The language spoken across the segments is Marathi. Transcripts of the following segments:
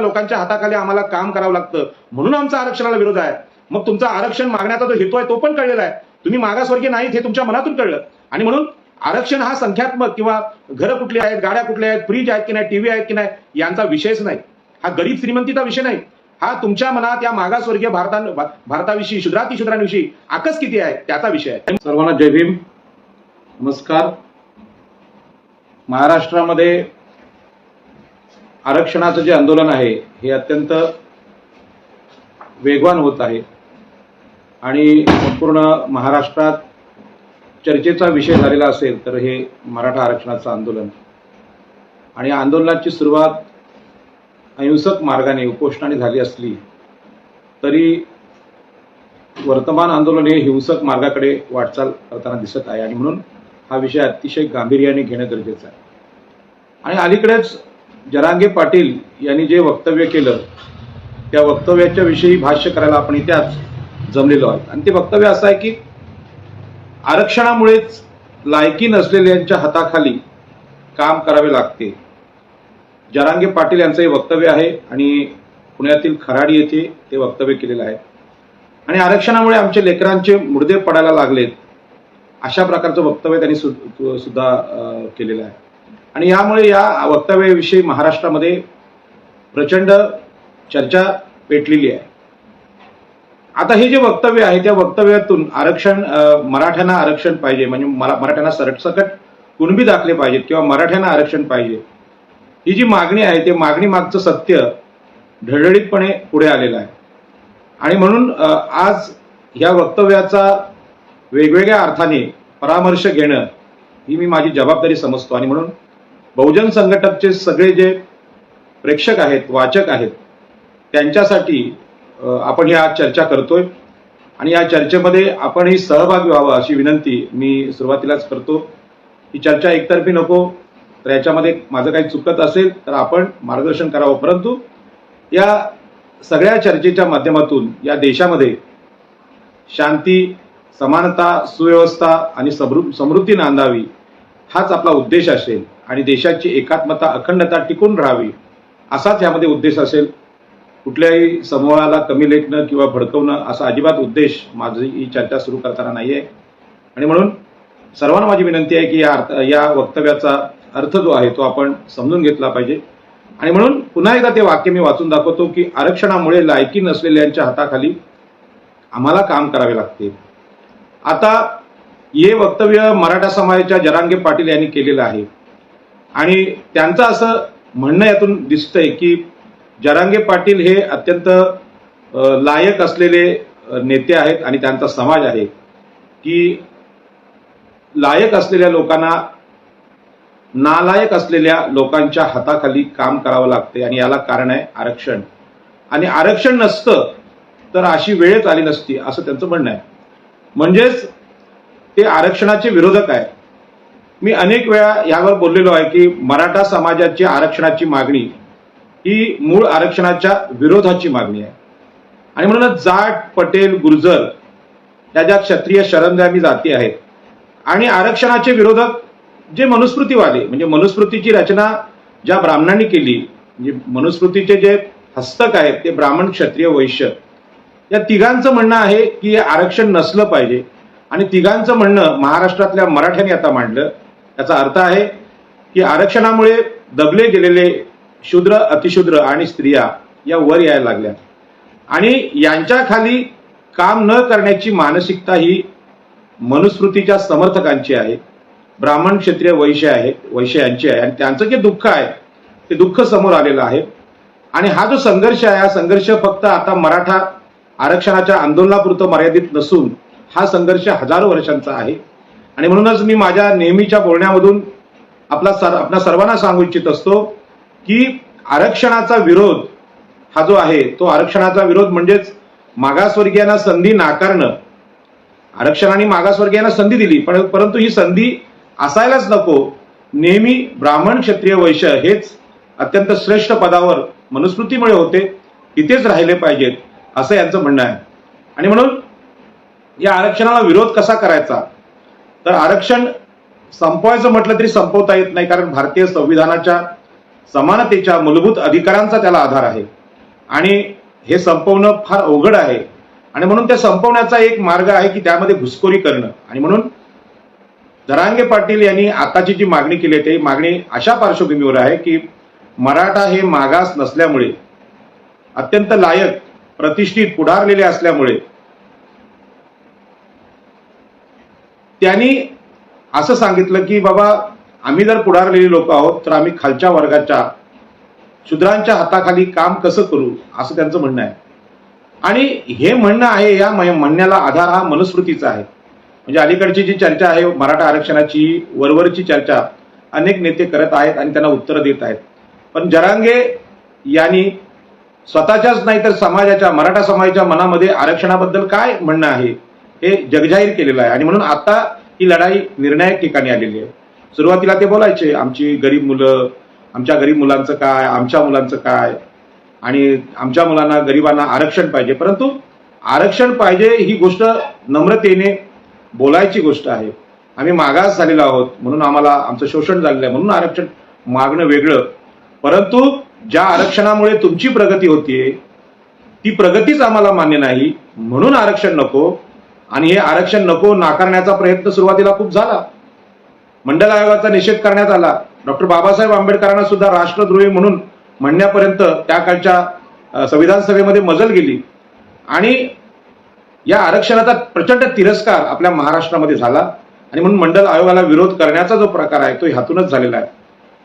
लोकांच्या हाताखाली आम्हाला काम करावं लागतं म्हणून आमचा आरक्षणाला विरोध आहे। मग तुमचा आरक्षण मागण्याचा जो हेतू आहे तो पण कळलेला आहे, तुम्ही मागासवर्गीय नाहीत हे तुमच्या मनातून कळलं। आणि म्हणून आरक्षण हा संख्यात्मक किंवा घरं कुठली आहेत, गाड्या कुठल्या आहेत, फ्रीज आहेत की नाही, टीव्ही आहेत की नाही यांचा विषयच नाही, हा गरीब श्रीमंतीचा विषय नाही, हा तुमच्या मनात या मागासवर्गीय भारताविषयी शूद्रांविषयी आकस किती आहे त्याचा विषय आहे। सर्वांना जय भीम, नमस्कार। महाराष्ट्रामध्ये आरक्षणाचं जे आंदोलन आहे हे अत्यंत वेगवान होत आहे आणि संपूर्ण महाराष्ट्रात चर्चेचा विषय झालेला असेल तर हे मराठा आरक्षणाचं आंदोलन। आणि आंदोलनाची सुरुवात अहिंसक मार्गाने उपोषणाने झाली असली तरी वर्तमान आंदोलन हे हिंसक मार्गाकडे वाटचाल करताना दिसत आहे आणि म्हणून हा विषय अतिशय गांभीर्याने घेणं गरजेचं आहे। आणि अलीकडेच जरांगे पाटील यांनी जे वक्तव्य केलं त्या वक्तव्याच्या विषयी भाष्य करायला आपण इथे आज जमलेलो आहोत। आणि ते वक्तव्य असं आहे की आरक्षणामुळेच लायकी नसलेल्यांच्या हाताखाली काम करावे लागते। जरांगे पाटील यांचं हे वक्तव्य आहे आणि पुण्यातील खराडी येथे ते वक्तव्य केलेलं आहे। आणि आरक्षणामुळे आमच्या लेकरांचे मुडदे पडायला लागलेत अशा प्रकारचं वक्तव्य त्यांनी सुद्धा केलेलं आहे। आणि यामुळे या वक्तव्याविषयी महाराष्ट्रामध्ये प्रचंड चर्चा पेटलेली आहे। आता हे जे वक्तव्य आहे त्या वक्तव्यातून मराठ्यांना आरक्षण पाहिजे म्हणजे मराठ्यांना सरसकट कुणबी दाखले पाहिजेत किंवा मराठ्यांना आरक्षण पाहिजे ही जी मागणी आहे ते मागणी मागचं सत्य ढळढळीतपणे पुढे आलेलं आहे। आणि म्हणून आज या वक्तव्याचा वेगवेगळ्या अर्थाने परामर्श घेणं ही मी माझी जबाबदारी समजतो। आणि म्हणून बहुजन संघटकचे सगळे जे प्रेक्षक आहेत, वाचक आहेत त्यांच्यासाठी आपण ही आज चर्चा करतोय आणि या चर्चेमध्ये आपणही सहभागी व्हावं अशी विनंती मी सुरुवातीलाच करतो। ही चर्चा एकतर्फी नको, तर याच्यामध्ये माझं काही चुकत असेल तर आपण मार्गदर्शन करावं। परंतु या सगळ्या चर्चेच्या माध्यमातून या देशामध्ये शांती, समानता, सुव्यवस्था आणि समृद्धी नांदावी हाच आपला उद्देश असेल आणि देशाची एकात्मता, अखंडता टिकून राहावी असाच यामध्ये उद्देश असेल। कुठल्याही समूहाला कमी लेखणं किंवा भडकवणं असा अजिबात उद्देश माझी ही चर्चा सुरू करताना नाहीये। आणि म्हणून सर्वांना माझी विनंती आहे की या वक्तव्याचा अर्थ जो आहे तो आपण समजून घेतला पाहिजे। आणि म्हणून पुन्हा एकदा ते वाक्य मी वाचून दाखवतो की आरक्षणामुळे लायकी नसलेल्यांच्या हाताखाली आम्हाला काम करावे लागते। आता हे वक्तव्य मराठा समाजाच्या जरांगे पाटील यांनी केलेलं आहे आणि त्यांचं असं म्हणणं यातून दिसतंय की जरांगे पाटील हे अत्यंत लायक असलेले नेते आहेत आणि त्यांचा समाज आहे की लायक असलेल्या लोकांना नालायक असलेल्या लोकांच्या हाताखाली काम करावं लागते आणि याला कारण आहे आरक्षण। आणि आरक्षण नसतं तर अशी वेळच आली नसती असं त्यांचं म्हणणं आहे। म्हणजेच ते आरक्षणाचे विरोधक आहे। मी अनेक वेळा यावर बोललेलो आहे की मराठा समाजाची आरक्षणाची मागणी ही मूळ आरक्षणाच्या विरोधाची मागणी आहे। आणि म्हणूनच जाट, पटेल, गुर्जर या ज्या क्षत्रिय शरणागती जाती आहेत आणि आरक्षणाचे विरोधक जे मनुस्मृतीवादी म्हणजे मनुस्मृतीची रचना ज्या ब्राह्मणांनी केली, म्हणजे मनुस्मृतीचे जे हस्तक आहेत ते ब्राह्मण, क्षत्रिय, वैश्य या तिघांचं म्हणणं आहे की आरक्षण नसलं पाहिजे। आणि तिघांचं म्हणणं महाराष्ट्रातल्या मराठ्यांनी आता मांडलं। याचा अर्थ आहे की आरक्षणामुळे दबले गेलेले शूद्र, अतिशूद्र आणि स्त्रिया या वर यायला लागल्या आणि यांच्या खाली काम न करण्याची मानसिकता ही मनुस्मृतीच्या समर्थकांची आहे, ब्राह्मण, क्षत्रिय, वैश्य यांची आहे। आणि त्यांचं जे दुःख आहे ते दुःख समोर आलेलं आहे। आणि हा जो संघर्ष आहे हा संघर्ष फक्त आता मराठा आरक्षणाच्या आंदोलनापुरतं मर्यादित नसून हा संघर्ष हजारो वर्षांचा आहे। आणि म्हणूनच मी माझ्या नेहमीच्या बोलण्यामधून आपल्या सर्वांना सांगू इच्छित असतो की आरक्षणाचा विरोध हा जो आहे तो आरक्षणाचा विरोध म्हणजेच मागासवर्गीयांना संधी नाकारणं। आरक्षणाने मागासवर्गीयांना संधी दिली परंतु ही संधी असायलाच नको। नेहमी ब्राह्मण, क्षत्रिय, वैश्य हेच अत्यंत श्रेष्ठ पदावर मनुस्मृतीमुळे होते, इथेच राहिले पाहिजेत असं यांचं म्हणणं आहे। आणि म्हणून या आरक्षणाला विरोध कसा करायचा तर आरक्षण संपवायचं म्हटलं तरी संपवता येत नाही, कारण भारतीय संविधानाच्या समानतेच्या मूलभूत अधिकारांचा त्याला आधार आहे आणि हे संपवणं फार अवघड आहे. आणि म्हणून ते संपवण्याचा एक मार्ग आहे की त्यामध्ये घुसखोरी करणं. आणि म्हणून जरांगे पाटील यांनी आताची जी मागणी केली आहे ती मागणी अशा पार्श्वभूमीवर आहे की मराठा हे मागास नसल्यामुळे, अत्यंत लायक, प्रतिष्ठित, पुढारलेले असल्यामुळे त्यांनी असं सांगितलं की बाबा आम्ही जर पुढारलेली लोक आहोत तर आम्ही खालच्या वर्गाच्या शूद्रांच्या हाताखाली काम कसं करू, असं त्यांचं म्हणणं आहे. आणि हे म्हणणं आहे, या म्हणण्याला आधार हा मनुस्मृतीचा आहे. म्हणजे अलीकडची जी चर्चा आहे मराठा आरक्षणाची, वरवरची चर्चा अनेक नेते करत आहेत आणि त्यांना उत्तरं देत आहेत. पण जरांगे यांनी स्वतःच्याच नाही तर समाजाच्या, मराठा समाजाच्या मनामध्ये आरक्षणाबद्दल काय म्हणणं आहे हे जगजाहीर केलेलं आहे. आणि म्हणून आता ही लढाई निर्णायक ठिकाणी आलेली आहे. सुरुवातीला ते बोलायचे आमची गरीब मुलं, आमच्या गरीब मुलांचं काय, आमच्या मुलांचं काय, आणि आमच्या मुलांना, गरिबांना आरक्षण पाहिजे. परंतु आरक्षण पाहिजे ही गोष्ट नम्रतेने बोलायची गोष्ट आहे. आम्ही मागास झालेलो आहोत म्हणून आम्हाला आमचं शोषण झालेलं आहे म्हणून आरक्षण मागणं वेगळं. परंतु ज्या आरक्षणामुळे तुमची प्रगती होतीये ती प्रगतीच आम्हाला मान्य नाही म्हणून आरक्षण नको. आणि हे आरक्षण नको नाकारण्याचा प्रयत्न सुरुवातीला खूप झाला. मंडल आयोगाचा निषेध करण्यात आला. डॉक्टर बाबासाहेब आंबेडकरांना सुद्धा राष्ट्रद्रोही म्हणून म्हणण्यापर्यंत त्या काळच्या संविधान सभेमध्ये मजल गेली. आणि या आरक्षणाचा प्रचंड तिरस्कार आपल्या महाराष्ट्रामध्ये झाला. आणि म्हणून मंडल आयोगाला विरोध करण्याचा जो प्रकार आहे तो ह्यातूनच झालेला आहे.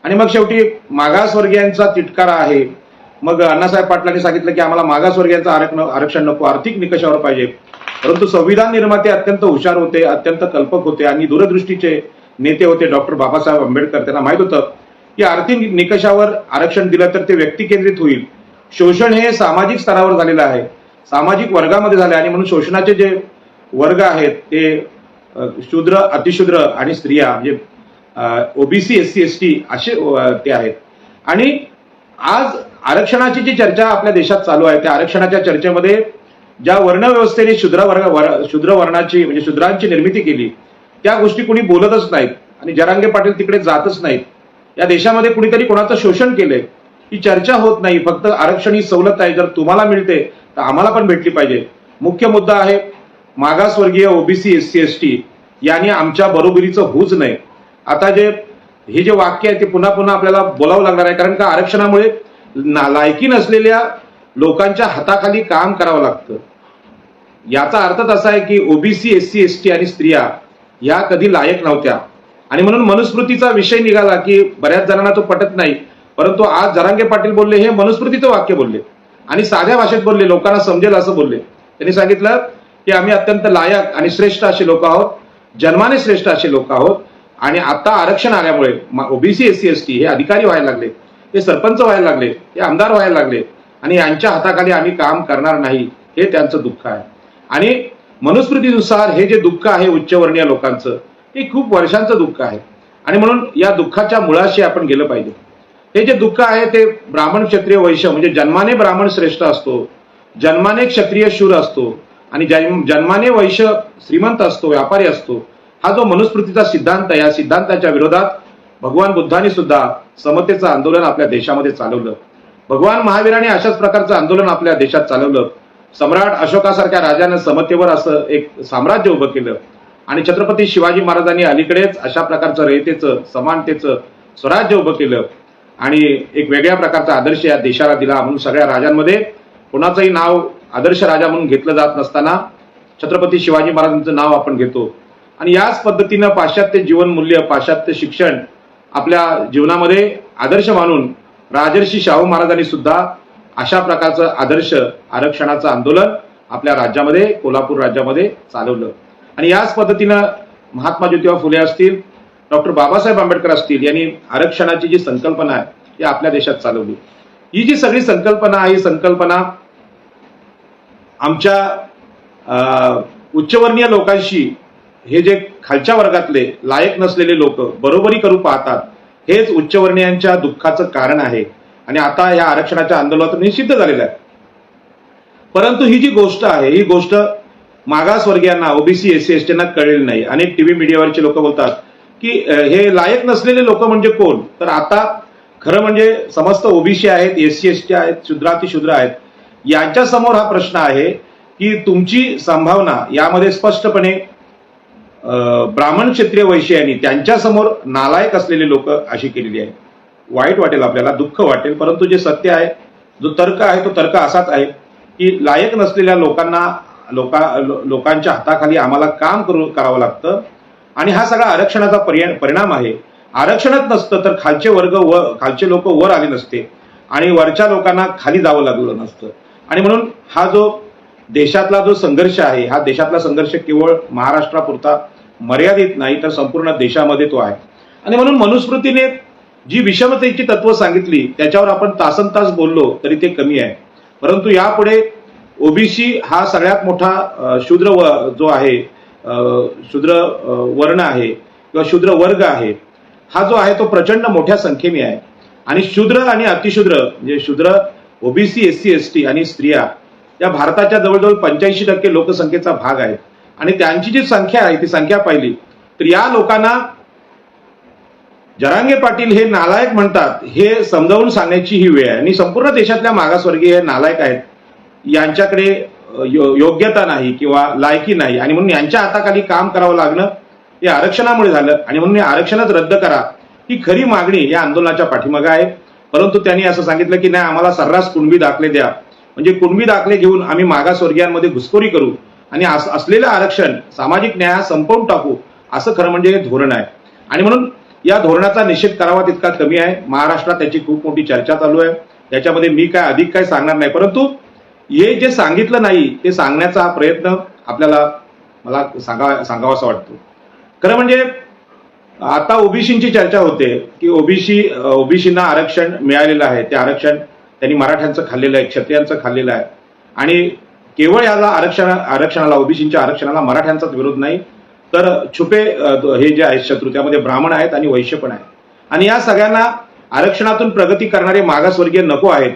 आणि मग शेवटी मागासवर्गीयांचा तिटकारा आहे. मग अण्णासाहेब पाटलांनी सांगितलं की आम्हाला मागासवर्गीयांचं आरक्षण नको, आर्थिक निकषावर पाहिजे. परंतु संविधान निर्माते अत्यंत हुशार होते, अत्यंत कल्पक होते आणि दूरदृष्टीचे नेते होते डॉक्टर बाबासाहेब आंबेडकर. त्यांना माहित होतं की आर्थिक निकषावर आरक्षण दिलं तर ते व्यक्ती केंद्रित होईल. शोषण हे सामाजिक स्तरावर झालेलं आहे, सामाजिक वर्गामध्ये झाले. आणि म्हणून शोषणाचे जे वर्ग आहेत ते शूद्र, अतिशूद्र आणि स्त्रिया, म्हणजे ओबीसी, एससी, एसटी असे ते आहेत. आणि आज आरक्षणाची जी चर्चा आपल्या देशात चालू आहे त्या आरक्षणाच्या चर्चेमध्ये ज्या वर्णव्यवस्थेने शूद्र वर्णाची म्हणजे शूद्रांची निर्मिती केली त्या गोष्टी कुणी बोलतच नाहीत. आणि जरांगे पाटील तिकडे जातच नाहीत. या देशामध्ये कुणीतरी कोणाचं शोषण केलंय ही चर्चा होत नाही. फक्त आरक्षण ही सवलत आहे, जर तुम्हाला मिळते तर आम्हाला पण भेटली पाहिजे. मुख्य मुद्दा आहे मागासवर्गीय, ओबीसी, एससी, एसटी यांनी आमच्या बरोबरीचं होऊच नये. आता हे जे वाक्य आहे ते पुन्हा पुन्हा आपल्याला बोलावं लागणार आहे. कारण का आरक्षणामुळे लायकी नसलेल्या लोकांच्या हाताखाली काम करावं लागतं. याचा अर्थ असा आहे की ओबीसी, एससी, एसटी आणि स्त्रिया या कधी लायक नव्हत्या. आणि म्हणून मनुस्मृतीचा विषय निघाला की बऱ्याच जणांना तो पटत नाही. परंतु आज जरांगे पाटील बोलले हे मनुस्मृतीचं वाक्य बोलले आणि साध्या भाषेत बोलले, लोकांना समजेल असं बोलले. त्यांनी सांगितलं की आम्ही अत्यंत लायक आणि श्रेष्ठ असे लोक आहोत, जन्माने श्रेष्ठ असे लोक आहोत. आणि आता आरक्षण आल्यामुळे ओबीसी, एससी, एसटी हे अधिकारी व्हायला लागले, हे सरपंच व्हायला लागले, हे आमदार व्हायला लागले आणि यांच्या हाताखाली आम्ही काम करणार नाही, हे त्यांचं दुःख आहे. आणि मनुस्मृतीनुसार हे जे दुःख आहे उच्चवर्णीय लोकांचं हे खूप वर्षांचं दुःख आहे. आणि म्हणून या दुःखाच्या मुळाशी आपण गेलं पाहिजे. हे जे दुःख आहे ते ब्राह्मण, क्षत्रिय, वैश्य म्हणजे जन्माने ब्राह्मण श्रेष्ठ असतो, जन्माने क्षत्रिय शूर असतो आणि जन्माने वैश्य श्रीमंत असतो, व्यापारी असतो. हा जो मनुस्मृतीचा सिद्धांत आहे या सिद्धांताच्या विरोधात भगवान बुद्धांनी सुद्धा समतेचं आंदोलन आपल्या देशामध्ये चालवलं. भगवान महावीरांनी अशाच प्रकारचं आंदोलन आपल्या देशात चालवलं. सम्राट अशोकासारख्या राजानं समतेवर असं एक साम्राज्य उभं केलं. आणि छत्रपती शिवाजी महाराजांनी अलीकडेच अशा प्रकारचं रयतेचं, समानतेचं स्वराज्य उभं केलं आणि एक वेगळ्या प्रकारचा आदर्श या देशाला दिला. म्हणून सगळ्या राजांमध्ये कोणाचंही नाव आदर्श राजा म्हणून घेतलं जात नसताना छत्रपती शिवाजी महाराजांचं नाव आपण घेतो. आणि याच पद्धतीनं पाश्चात्य जीवनमूल्य, पाश्चात्य शिक्षण आपल्या जीवनामध्ये आदर्श मानून राजर्षी शाहू महाराजांनी सुद्धा अशा प्रकारचं आदर्श आरक्षणाचं आंदोलन आपल्या राज्यामध्ये, कोल्हापूर राज्यामध्ये चालवलं. आणि याच पद्धतीनं महात्मा ज्योतिबा फुले असतील, डॉक्टर बाबासाहेब आंबेडकर असतील यांनी आरक्षणाची जी संकल्पना आहे ती आपल्या देशात चालवली. ही जी सगळी संकल्पना आहे ही संकल्पना आमच्या उच्चवर्णीय लोकांशी हे जे खालच्या वर्गातले लायक नसलेले लोक बरोबरी करू पाहतात हेच उच्चवर्णीयांच्या दुःखाचं कारण आहे. आणि आता या आरक्षणाच्या आंदोलनातून हे सिद्ध झालेलं आहे. परंतु ही जी गोष्ट आहे ही गोष्ट मागासवर्गीयांना, ओबीसी, एससी, एसटींना कळलेली नाही. अनेक टीव्ही मीडियावरचे लोक बोलतात की हे लायक नसलेले लोक म्हणजे कोण. तर आता खरं म्हणजे समस्त ओबीसी आहेत, एससी एसटी आहेत, शूद्रातिशूद्र आहेत, यांच्या समोर हा प्रश्न आहे की तुमची संभावना यामध्ये स्पष्टपणे ब्राह्मण क्षत्रिय वैश्य यांनी त्यांच्या समोर नालायक असलेले लोक अशी केलेली आहे. वाईट वाटेल, आपल्याला दुःख वाटेल, परंतु जे सत्य आहे, जो तर्क आहे, तो तर्क असाच आहे की लायक नसलेल्या लोकांच्या हाताखाली आम्हाला काम करावं लागतं आणि हा सगळा आरक्षणाचा परिणाम आहे. आरक्षणच नसतं तर खालचे लोक वर आले नसते आणि वरच्या लोकांना खाली जावं लागलं नसतं. आणि म्हणून हा जो देशातला जो संघर्ष आहे, हा देशातला संघर्ष केवळ महाराष्ट्रापुरता मर्यादित नाही तर संपूर्ण देशामध्ये तो आहे. आणि म्हणून मनुस्मृतीने जी विषमतेची तत्व सांगितली त्याच्यावर आपण तासनतास बोललो तरी ते कमी आहे. परंतु यापुढे ओबीसी हा सगळ्यात मोठा शूद्र जो आहे, शूद्र वर्ण आहे किंवा शूद्र वर्ग आहे, हा जो आहे तो प्रचंड मोठ्या संख्येने आहे. आणि शूद्र आणि अतिशूद्र म्हणजे शूद्र, ओबीसी, एससी एसटी आणि स्त्रिया या भारताच्या जवळजवळ 85% लोकसंख्येचा भाग आहे. आणि त्यांची जी संख्या आहे ती संख्या पाहिली तर या लोकांना जरांगे पाटील हे नालायक म्हणतात हे समजावून सांगण्याची ही वेळ आहे. आणि संपूर्ण देशातल्या मागासवर्गीय हे नालायक आहेत, यांच्याकडे योग्यता नाही किंवा लायकी नाही आणि म्हणून यांच्या हाताखाली काम करावं लागणं हे आरक्षणामुळे झालं. आणि म्हणून हे आरक्षणच रद्द करा ही खरी मागणी या आंदोलनाच्या पाठीमागे आहे. परंतु त्यांनी असं सांगितलं की नाही, आम्हाला सर्रास कुणबी दाखले द्या, म्हणजे कुणबी दाखले घेऊन आम्ही मागासवर्गीयांमध्ये घुसखोरी करू आणि असलेलं आरक्षण, सामाजिक न्याय संपवून टाकू, असं खरं म्हणजे हे धोरण आहे. आणि म्हणून या धोरणाचा निषेध करावा तितका कमी आहे. महाराष्ट्रात त्याची खूप मोठी चर्चा चालू आहे, त्याच्यामध्ये मी काय अधिक काय सांगणार नाही. परंतु हे जे सांगितलं नाही ते सांगण्याचा हा प्रयत्न मला सांगावासा वाटतो. खरं म्हणजे आता ओबीसींची चर्चा होते की ओबीसींना आरक्षण मिळालेलं आहे, ते आरक्षण त्यांनी मराठ्यांचं खाल्लेलं आहे, क्षत्रियांचं खाल्लेलं आहे. आणि केवळ याला आरक्षणाला, ओबीसींच्या आरक्षणाला मराठ्यांचाच विरोध नाही तर छुपे हे जे आहेत शत्रू, त्यामध्ये ब्राह्मण आहेत आणि वैश्य पण आहेत. आणि या सगळ्यांना आरक्षणातून प्रगती करणारे मागासवर्गीय नको आहेत,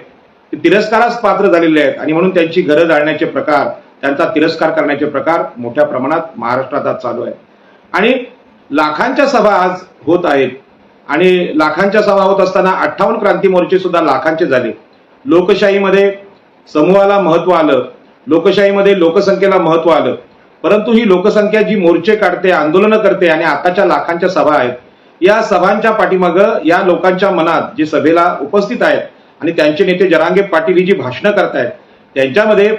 ते तिरस्कारास पात्र झालेले आहेत. आणि म्हणून त्यांची घरं जाळण्याचे प्रकार, त्यांचा तिरस्कार करण्याचे प्रकार मोठ्या प्रमाणात महाराष्ट्रात आज चालू आहे. आणि लाखांच्या सभा आज होत आहेत आणि लाखांच्या सभा होत असताना 58 क्रांती मोर्चे सुद्धा लाखांचे झाले. लोकशाहीमध्ये समूहाला महत्व आलं, लोकशाहीमध्ये लोकसंख्येला महत्व आलं. परंतु ही लोकसंख्या जी मोर्चे काढते, आंदोलनं करते आणि आताच्या लाखांच्या सभा आहेत, या सभांच्या पाठीमागं या लोकांच्या मनात जे सभेला उपस्थित आहेत आणि त्यांचे नेते जरांगे पाटील ही जी भाषणं करतायत त्यांच्यामध्ये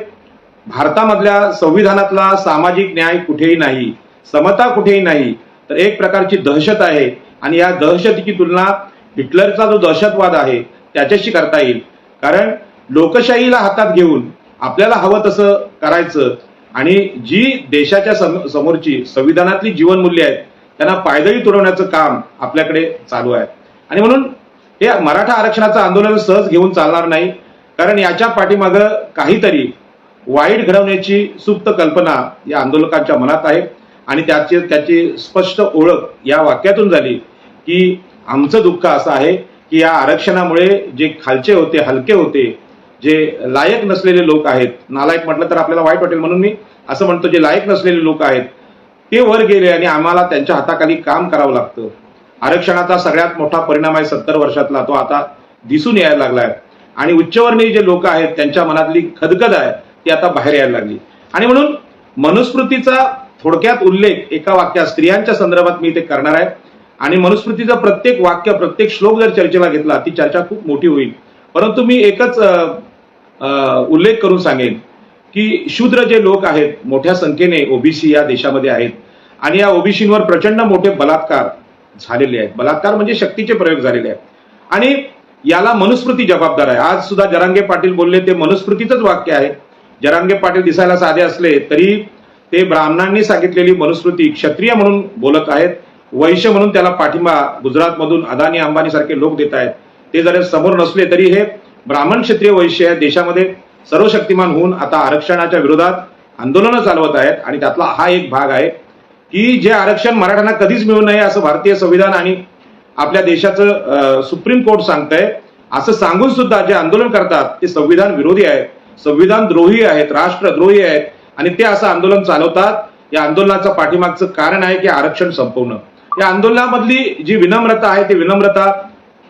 भारतामधल्या संविधानातला सामाजिक न्याय कुठेही नाही, समता कुठेही नाही, तर एक प्रकारची दहशत आहे. आणि या दहशतीची तुलना हिटलरचा जो दहशतवाद आहे त्याच्याशी करता येईल. कारण लोकशाहीला हातात घेऊन आपल्याला हवं तसं करायचं आणि जी देशाच्या समोरची संविधानातली जीवनमूल्य आहेत त्यांना पायदळी तुडवण्याचं काम आपल्याकडे चालू आहे. आणि म्हणून हे मराठा आरक्षणाचं आंदोलन सहज घेऊन चालणार नाही, कारण याच्या पाठीमागं काहीतरी वाईट घडवण्याची सुप्त कल्पना या आंदोलकांच्या मनात आहे. आणि त्याची स्पष्ट ओळख या वाक्यातून झाली की आमचं दुःख असं आहे की या आरक्षणामुळे जे खालचे होते, हलके होते, जे लायक नसलेले लोक आहेत, नालायक म्हटलं तर आपल्याला वाईट वाटेल म्हणून मी असं म्हणतो, जे लायक नसलेले लोक आहेत ते वर गेले आणि आम्हाला त्यांच्या हाताखाली काम करावं लागतं. आरक्षणाचा सगळ्यात मोठा परिणाम आहे 70 वर्षातला, तो आता दिसून यायला लागलाय. आणि उच्चवर्णीय जे लोक आहेत त्यांच्या मनातली खदखद आहे ती आता बाहेर यायला लागली. आणि म्हणून मनुस्मृतीचा थोडक्यात उल्लेख एका वाक्यात स्त्रियांच्या संदर्भात मी ते करणार आहे. आणि मनुस्मृतीचं प्रत्येक वाक्य, प्रत्येक श्लोक जर चर्चेला घेतला ती चर्चा खूप मोठी होईल. परंतु मी एकच उल्लेख करून सांगेन की शूद्र जे लोक आहेत मोठ्या संख्येने ओबीसी या देशामध्ये आहेत आणि या ओबीसींवर प्रचंड मोठे बलात्कार झालेले आहेत. बलात्कार म्हणजे शक्तीचे प्रयोग झालेले आहेत आणि याला मनुस्मृती जबाबदार आहे. आज सुद्धा जरांगे पाटील बोलले ते मनुस्मृतीचंच वाक्य आहे. जरांगे पाटील दिसायला साधे असले तरी ते ब्राह्मणांनी सांगितलेली मनुस्मृती क्षत्रिय म्हणून बोलत आहेत, वैश्य म्हणून त्याला पाठिंबा गुजरातमधून अदानी अंबानी सारखे लोक देत आहेत. ते जरी समोर नसले तरी हे ब्राह्मण क्षत्रिय वैश्य देशामध्ये सर्वशक्तिमान होऊन आता आरक्षणाच्या विरोधात आंदोलनं चालवत आहेत. आणि त्यातला हा एक भाग आहे की जे आरक्षण मराठ्यांना कधीच मिळू नये असं भारतीय संविधान आणि आपल्या देशाचं सुप्रीम कोर्ट सांगतंय. असं सांगून सुद्धा जे आंदोलन करतात ते संविधान विरोधी आहेत, संविधान द्रोही आहेत, राष्ट्रद्रोही आहेत आणि ते असं आंदोलन चालवतात. या आंदोलनाचं पाठीमागचं कारण आहे की आरक्षण संपवणं. या आंदोलनामधली जी विनम्रता आहे ती विनम्रता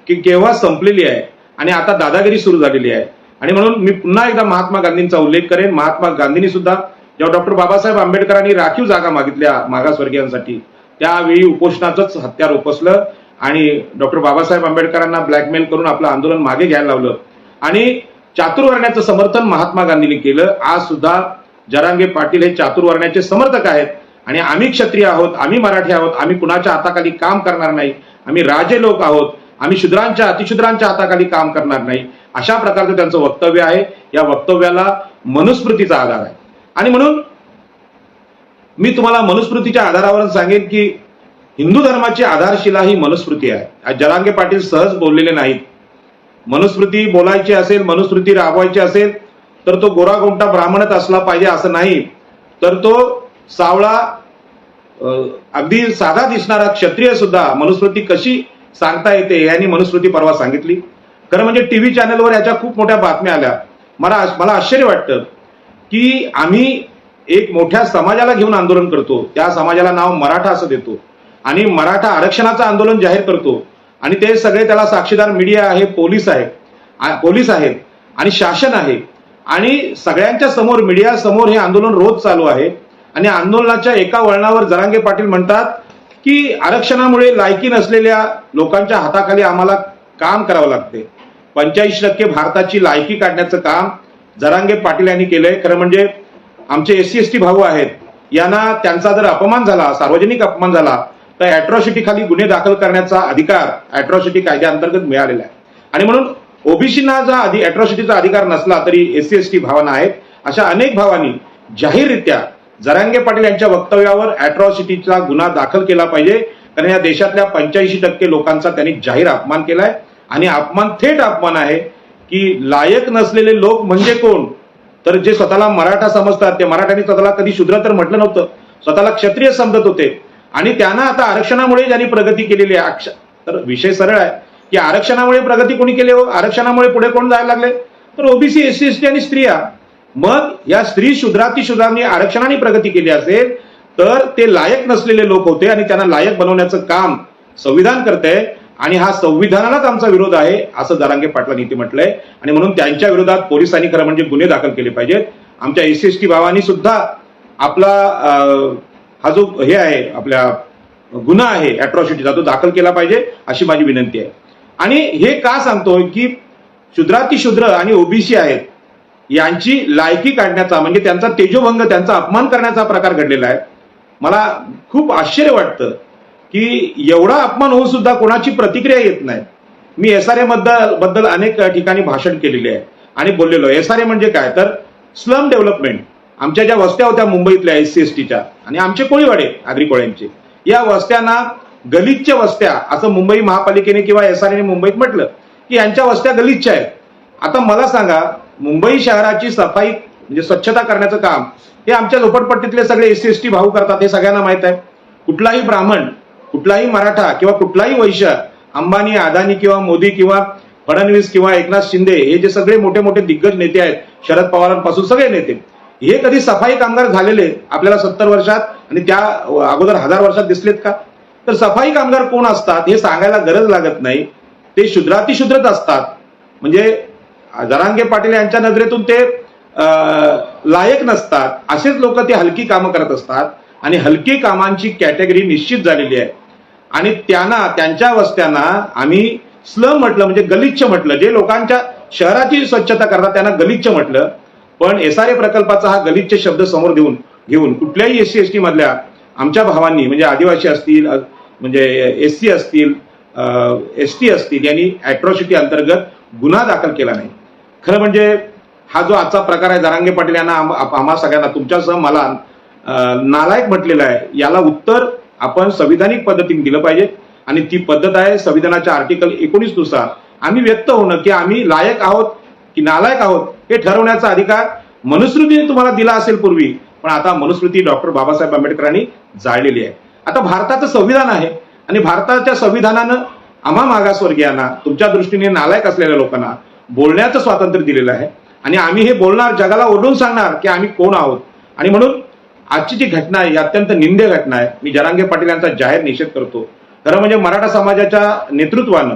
की केव्हा संपलेली आहे आणि आता दादागिरी सुरू झालेली आहे. आणि म्हणून मी पुन्हा एकदा महात्मा गांधींचा उल्लेख करेन. महात्मा गांधींनी सुद्धा जेव्हा डॉक्टर बाबासाहेब आंबेडकरांनी राखीव जागा मागितल्या मागासवर्गीयांसाठी, त्यावेळी उपोषणाचंच हत्यार उपसलं आणि डॉक्टर बाबासाहेब आंबेडकरांना ब्लॅकमेल करून आपलं आंदोलन मागे घ्यायला लावलं आणि चातुर्वर्ण्याचं समर्थन महात्मा गांधींनी केलं. आज सुद्धा जरांगे पाटील हे चातुर्वर्ण्याचे समर्थक आहेत आणि आम्ही क्षत्रिय आहोत, आम्ही मराठी आहोत, आम्ही कुणाच्या हाताखाली काम करणार नाही, आम्ही राजे लोक आहोत, आम्ही शूद्रांच्या अतिशूद्रांच्या हाताखाली काम करणार नाही, अशा प्रकारचं त्यांचं वक्तव्य आहे. या वक्तव्याला मनुस्मृतीचा आधार आहे आणि म्हणून मी तुम्हाला मनुस्मृतीच्या आधारावर सांगेन की हिंदू धर्माची आधारशिला ही मनुस्मृती आहे. आज जरांगे पाटील सहज बोललेले नाहीत. मनुस्मृती बोलायची असेल, मनुस्मृती राबवायची असेल तर तो गोरागोमटा ब्राह्मणच असला पाहिजे असं नाही, तर तो सावळा अगदी साधा दिसणारा क्षत्रिय सुद्धा मनुस्मृती कशी सांगता येते यांनी मनुस्मृती परवा सांगितली. खरं म्हणजे टीव्ही चॅनलवर याच्या खूप मोठ्या बातम्या आल्या. मला आश्चर्य वाटतं की आम्ही एक मोठ्या समाजाला घेऊन आंदोलन करतो, त्या समाजाला नाव मराठा असं देतो आणि मराठा आरक्षणाचं आंदोलन जाहीर करतो आणि ते सगळे त्याला साक्षीदार मीडिया आहे, पोलीस आहेत आणि शासन आहे आणि सगळ्यांच्या समोर मीडिया समोर हे आंदोलन रोज चालू आहे. आणि आंदोलनाच्या एका वळणावर जरांगे पाटील म्हणतात की आरक्षणामुळे लायकी नसलेल्या लोकांच्या हाताखाली आम्हाला काम करावं लागते. 85% भारताची लायकी काढण्याचं काम जरांगे पाटील यांनी केलंय. खरं म्हणजे आमचे SC ST भाऊ आहेत, यांना त्यांचा जर अपमान झाला, सार्वजनिक अपमान झाला तर अॅट्रॉसिटी खाली गुन्हे दाखल करण्याचा अधिकार अॅट्रॉसिटी कायद्याअंतर्गत मिळालेला आहे. आणि म्हणून ओबीसीना जर अॅट्रॉसिटीचा अधिकार नसला तरी SC ST भावांना आहेत. अशा अनेक भावांनी जाहीररित्या जरांगे पाटील यांच्या वक्तव्यावर अॅट्रॉसिटीचा गुन्हा दाखल केला पाहिजे, कारण या देशातल्या 85% लोकांचा त्यांनी जाहीर अपमान केलाय. आणि अपमान थेट अपमान आहे की लायक नसलेले लोक म्हणजे कोण, तर जे स्वतःला मराठा समजतात, ते मराठ्यांनी स्वतःला कधी शूद्र तर म्हटलं नव्हतं, स्वतःला क्षत्रिय समजत होते आणि त्यांना आता आरक्षणामुळे ज्यांनी प्रगती केलेली आहे. तर विषय सरळ आहे की आरक्षणामुळे प्रगती कोणी केली हो? आरक्षणामुळे पुढे कोण जायला लागले? तर ओबीसी, SC ST आणि स्त्रिया. मग या स्त्री शूद्रांनी आरक्षणाने प्रगती केली असेल तर ते लायक नसलेले लोक होते आणि त्यांना लायक बनवण्याचं काम संविधान करतंय आणि हा संविधानालाच आमचा विरोध आहे असं जरांगे पाटलांनी इथे म्हटलंय. आणि म्हणून त्यांच्या विरोधात पोलिसांनी खरं म्हणजे गुन्हे दाखल केले पाहिजेत. आमच्या SC ST भावांनी सुद्धा आपला हा जो हे आहे आपल्या गुन्हा आहे अॅट्रॉसिटीचा तो दाखल केला पाहिजे अशी माझी विनंती आहे. आणि हे का सांगतोय की शूद्रातिशूद्र आणि ओबीसी आहेत यांची लायकी काढण्याचा म्हणजे त्यांचा तेजोभंग, त्यांचा अपमान करण्याचा प्रकार घडलेला आहे. मला खूप आश्चर्य वाटतं की एवढा अपमान होऊन सुद्धा कोणाची प्रतिक्रिया येत नाही. मी SRA बद्दल अनेक ठिकाणी भाषण केलेले आहे आणि बोललेलो. SRA म्हणजे काय तर स्लम डेव्हलपमेंट. आमच्या ज्या वस्त्या होत्या मुंबईतल्या SC STच्या आणि आमचे कोळीवाडे आगरी कोळ्यांचे, या वस्त्यांना गलिच्छ वस्त्या असं मुंबई महापालिकेने किंवा SRAने मुंबईत म्हटलं की यांच्या वस्त्या गलिच्छ आहेत. आता मला सांगा, मुंबई शहराची सफाई म्हणजे स्वच्छता करण्याचं काम हे आमच्या झोपडपट्टीतले सगळे SC ST भाऊ करतात, हे सगळ्यांना माहित आहे. कुठलाही ब्राह्मण, कुठलाही मराठा किंवा कुठलाही वैश्य, अंबानी, अदानी किंवा मोदी किंवा फडणवीस किंवा एकनाथ शिंदे हे जे सगळे मोठे मोठे दिग्गज नेते आहेत, शरद पवारांपासून सगळे नेते, हे कधी सफाई कामगार झालेले आपल्याला 70 वर्षात आणि त्या अगोदर 1000 वर्षात दिसलेत का? तर सफाई कामगार कोण असतात हे सांगायला गरज लागत नाही. ते शूद्रातिशूद्रच असतात. म्हणजे जरांगे पाटील यांच्या नजरेतून ते लायक नसतात. असेच लोक ते हलकी कामं करत असतात आणि हलकी कामांची कॅटेगरी निश्चित झालेली आहे. आणि त्यांच्या वस्त्यांना आम्ही स्लम म्हटलं, म्हणजे गलिच्छ म्हटलं. जे लोकांच्या शहराची स्वच्छता करतात त्यांना गलिच्छ म्हटलं. पण SRA प्रकल्पाचा हा गलिच्छ शब्द समोर घेऊन कुठल्याही SC ST मधल्या आमच्या भावांनी, म्हणजे आदिवासी असतील, म्हणजे SC असतील, ST असतील, यांनी अॅट्रॉसिटी अंतर्गत गुन्हा दाखल केला नाही. खरं म्हणजे हा जो आजचा प्रकार आहे, जरांगे पाटील यांना आम्हा सगळ्यांना तुमच्यासह मला नालायक म्हटलेला आहे. याला उत्तर आपण संविधानिक पद्धतीने दिलं पाहिजे आणि ती पद्धत आहे संविधानाच्या आर्टिकल 19 नुसार आम्ही व्यक्त होणं की आम्ही लायक आहोत की नालायक आहोत हे ठरवण्याचा अधिकार मनुस्मृतीने तुम्हाला दिला असेल पूर्वी, पण आता मनुस्मृती डॉक्टर बाबासाहेब आंबेडकरांनी जाळलेली आहे. आता भारताचं संविधान आहे आणि भारताच्या संविधानानं आम्हा मागासवर्गीयांना, तुमच्या दृष्टीने नालायक असलेल्या लोकांना बोलण्याचं स्वातंत्र्य दिलेलं आहे आणि आम्ही हे बोलणार, जगाला ओरडून सांगणार की आम्ही कोण आहोत. आणि म्हणून आजची जी घटना आहे ही अत्यंत निंद्य घटना आहे. मी जरांगे पाटील यांचा जाहीर निषेध करतो. खरं म्हणजे मराठा समाजाच्या नेतृत्वानं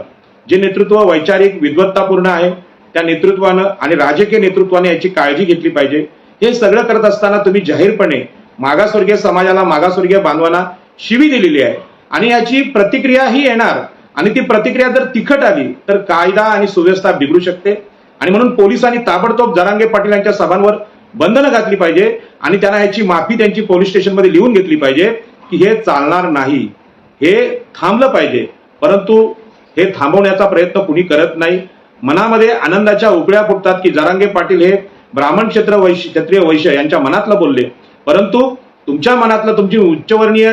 जे नेतृत्व वैचारिक विद्वत्तापूर्ण आहे त्या नेतृत्वानं आणि राजकीय नेतृत्वाने याची काळजी घेतली पाहिजे. हे सगळं करत असताना तुम्ही जाहीरपणे मागासवर्गीय समाजाला, मागासवर्गीय बांधवांना शिवी दिलेली आहे आणि याची प्रतिक्रिया ही येणार आणि ती प्रतिक्रिया जर तिखट आली तर कायदा आणि सुव्यवस्था बिघडू शकते. आणि म्हणून पोलिसांनी ताबडतोब जरांगे पाटील यांच्या सभांवर बंधनं घातली पाहिजे आणि त्यांना याची माफी त्यांची पोलीस स्टेशनमध्ये लिहून घेतली पाहिजे की हे चालणार नाही, हे थांबलं पाहिजे. परंतु हे थांबवण्याचा प्रयत्न कुणी करत नाही. मनामध्ये आनंदाच्या उकळ्या फुटतात की जरांगे पाटील हे ब्राह्मण क्षत्रिय वैश्य यांच्या मनातलं बोलले, परंतु तुमच्या मनातलं तुमची उच्चवर्णीय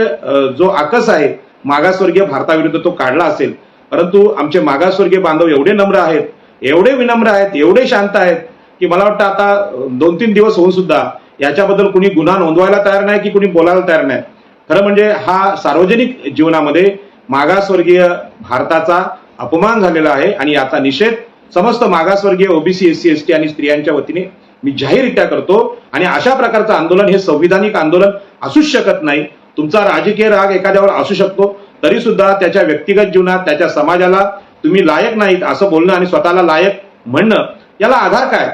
जो आकस आहे मागासवर्गीय भारताविरुद्ध तो काढला असेल. परंतु आमचे मागासवर्गीय बांधव एवढे नम्र आहेत, एवढे विनम्र आहेत, एवढे शांत आहेत की मला वाटतं आता 2-3 दिवस होऊन सुद्धा याच्याबद्दल कुणी गुन्हा नोंदवायला तयार नाही की कुणी बोलायला तयार नाही. खरं म्हणजे हा सार्वजनिक जीवनामध्ये मागासवर्गीय भारताचा अपमान झालेला आहे आणि याचा निषेध समस्त मागासवर्गीय ओबीसी, एससी, एसटी आणि स्त्रियांच्या वतीने मी जाहीररित्या करतो. आणि अशा प्रकारचं आंदोलन हे संविधानिक आंदोलन असूच शकत नाही. तुमचा राजकीय राग एखाद्यावर असू शकतो, तरी सुद्धा त्याच्या व्यक्तिगत जीवनात त्याच्या समाजाला तुम्ही लायक नाहीत असं बोलणं आणि स्वतःला लायक म्हणणं याला आधार काय?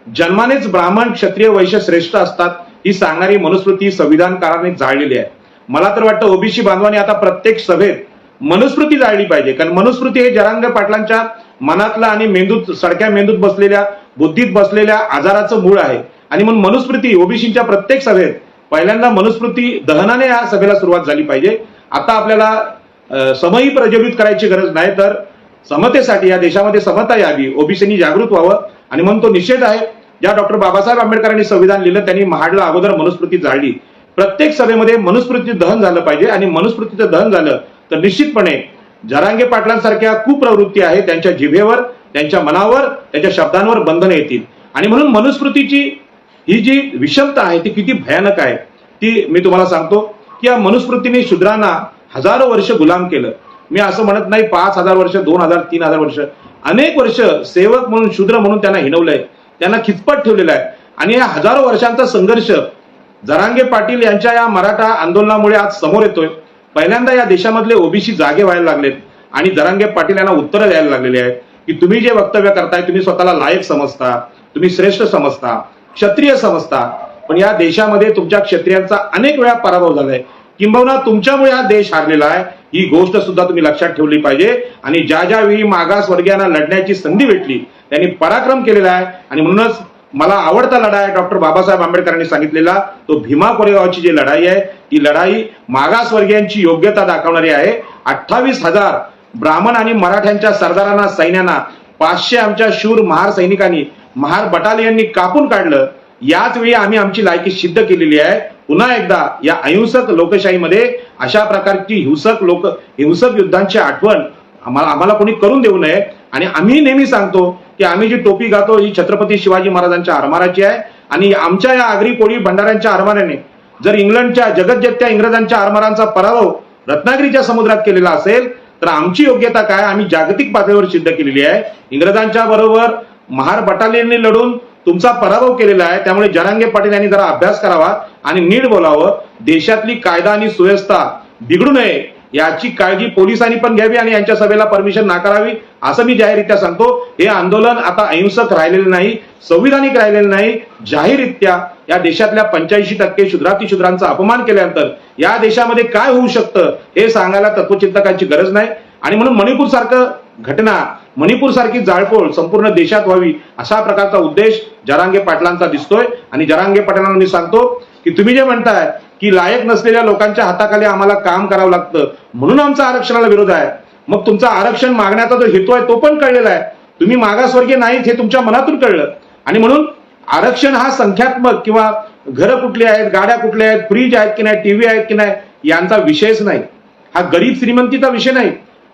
जन्मानेच ब्राह्मण क्षत्रिय वैश्य श्रेष्ठ असतात ही सांगणारी मनुस्मृती संविधानकाराने जाळलेली आहे. मला तर वाटतं ओबीसी बांधवांनी आता प्रत्येक सभेत मनुस्मृती जाळली पाहिजे, कारण मनुस्मृती हे जरांगे पाटलांच्या मनातलं आणि मेंदूत, सडक्या मेंदूत बसलेल्या, बुद्धीत बसलेल्या आजाराचं मूळ आहे. आणि म्हणून मनुस्मृती ओबीसीच्या प्रत्येक सभेत पहिल्यांदा मनुस्मृती दहनाने या सभेला सुरुवात झाली पाहिजे. आता आपल्याला समही प्रज्वलित करायची गरज नाही, तर समतेसाठी या देशामध्ये समता यावी, ओबीसींनी जागृत व्हावं. आणि म्हणून तो निषेध आहे. ज्या डॉक्टर बाबासाहेब आंबेडकरांनी संविधान लिहिलं त्यांनी महाडला अगोदर मनुस्मृती जाळली. प्रत्येक सभेमध्ये मनुस्मृती दहन झालं पाहिजे आणि मनुस्मृतीचं दहन झालं तर निश्चितपणे जरांगे पाटलांसारख्या कुप्रवृत्ती आहे त्यांच्या जिभेवर, त्यांच्या मनावर, त्यांच्या शब्दांवर बंधनं येतील. आणि म्हणून मनुस्मृतीची ही जी विषमता आहे ती किती भयानक आहे ती मी तुम्हाला सांगतो की या मनुस्मृतीने शूद्रांना हजारो वर्ष गुलाम केलं. मी असं म्हणत नाही 5,000 वर्ष, 2,000, 3,000 वर्ष, अनेक वर्ष सेवक म्हणून, शूद्र म्हणून त्यांना हिणवलंय, त्यांना खिचपट ठेवलेलं आहे. आणि या हजारो वर्षांचा संघर्ष जरांगे पाटील यांच्या या मराठा आंदोलनामुळे आज समोर येतोय. पहिल्यांदा या देशामधले ओबीसी जागे व्हायला लागलेत आणि जरांगे पाटील यांना उत्तरं द्यायला लागलेली आहेत की तुम्ही जे वक्तव्य करताय तुम्ही स्वतःला लायक समजता, तुम्ही श्रेष्ठ समजता, क्षत्रिय समजता, पण या देशामध्ये तुमच्या क्षत्रियांचा अनेक वेळा पराभव झालाय, किंबहुना तुमच्यामुळे हा देश हारलेला आहे. ही गोष्ट सुद्धा तुम्ही लक्षात ठेवली पाहिजे. आणि ज्या ज्यावेळी मागासवर्गीयांना लढण्याची संधी भेटली त्यांनी पराक्रम केलेला आहे. आणि म्हणूनच मला आवडता लढा आहे डॉक्टर बाबासाहेब आंबेडकरांनी सांगितलेला तो भीमा कोरेगावची जी लढाई आहे ती लढाई मागासवर्गीयांची योग्यता दाखवणारी आहे. 28,000 ब्राह्मण आणि मराठ्यांच्या सरदारांना, सैन्यांना 500 आमच्या शूर महार सैनिकांनी, महार बटालियननी कापून काढलं. याच वेळी आम्ही आमची लायकी सिद्ध केलेली आहे. पुन्हा एकदा या अहिंसक लोकशाहीमध्ये अशा प्रकारची हिंसक युद्धांची आठवण आम्हाला कोणी करून देऊ नये. आणि आम्ही नेहमी सांगतो की आम्ही जी टोपी घालतो ही छत्रपती शिवाजी महाराजांच्या आरमाराची आहे. आणि आमच्या या आगरी कोळी भंडाऱ्यांच्या आरमाराने जर इंग्लंडच्या जगज्जेत्या इंग्रजांच्या आरमारांचा पराभव रत्नागिरीच्या समुद्रात केलेला असेल तर आमची योग्यता काय आम्ही जागतिक पातळीवर सिद्ध केलेली आहे. इंग्रजांच्या बरोबर महार बटालियनने लढून तुमचा पराभव केलेला आहे. त्यामुळे जरांगे पाटील यांनी जरा अभ्यास करावा आणि नीट बोलावं. देशातली कायदा आणि सुव्यवस्था बिघडू नये याची काळजी पोलिसांनी पण घ्यावी आणि यांच्या सभेला परमिशन नाकारावी असं मी जाहीररित्या सांगतो. हे आंदोलन आता अहिंसक राहिलेलं नाही, संविधानिक राहिलेलं नाही. जाहीररित्या या देशातल्या 85% शूद्रातिशूद्रांचा अपमान केल्यानंतर या देशामध्ये काय होऊ शकतं हे सांगायला तत्वचिंतकांची गरज नाही. आणि म्हणून मणिपूर सारखं घटना, मणिपूर सारखी जाळपोळ संपूर्ण देशात व्हावी अशा प्रकारचा उद्देश जरांगे पाटलांचा दिसतोय. आणि जरांगे पाटलांना मी सांगतो की तुम्ही जे म्हणताय की लायक नसलेल्या लोकांच्या हाताखाली आम्हाला काम करावं लागतं म्हणून आमचा आरक्षणाला विरोध आहे, मग तुमचा आरक्षण मागण्याचा जो हेतू आहे तो पण कळलेला आहे. तुम्ही मागासवर्गीय नाहीत हे तुमच्या मनातून कळलं. आणि म्हणून आरक्षण हा संख्यात्मक किंवा घरं कुठली आहेत, गाड्या कुठल्या आहेत, फ्रीज आहेत की नाही, टीव्ही आहेत की नाही यांचा विषयच नाही. हा गरीब श्रीमंतीचा विषय नाही.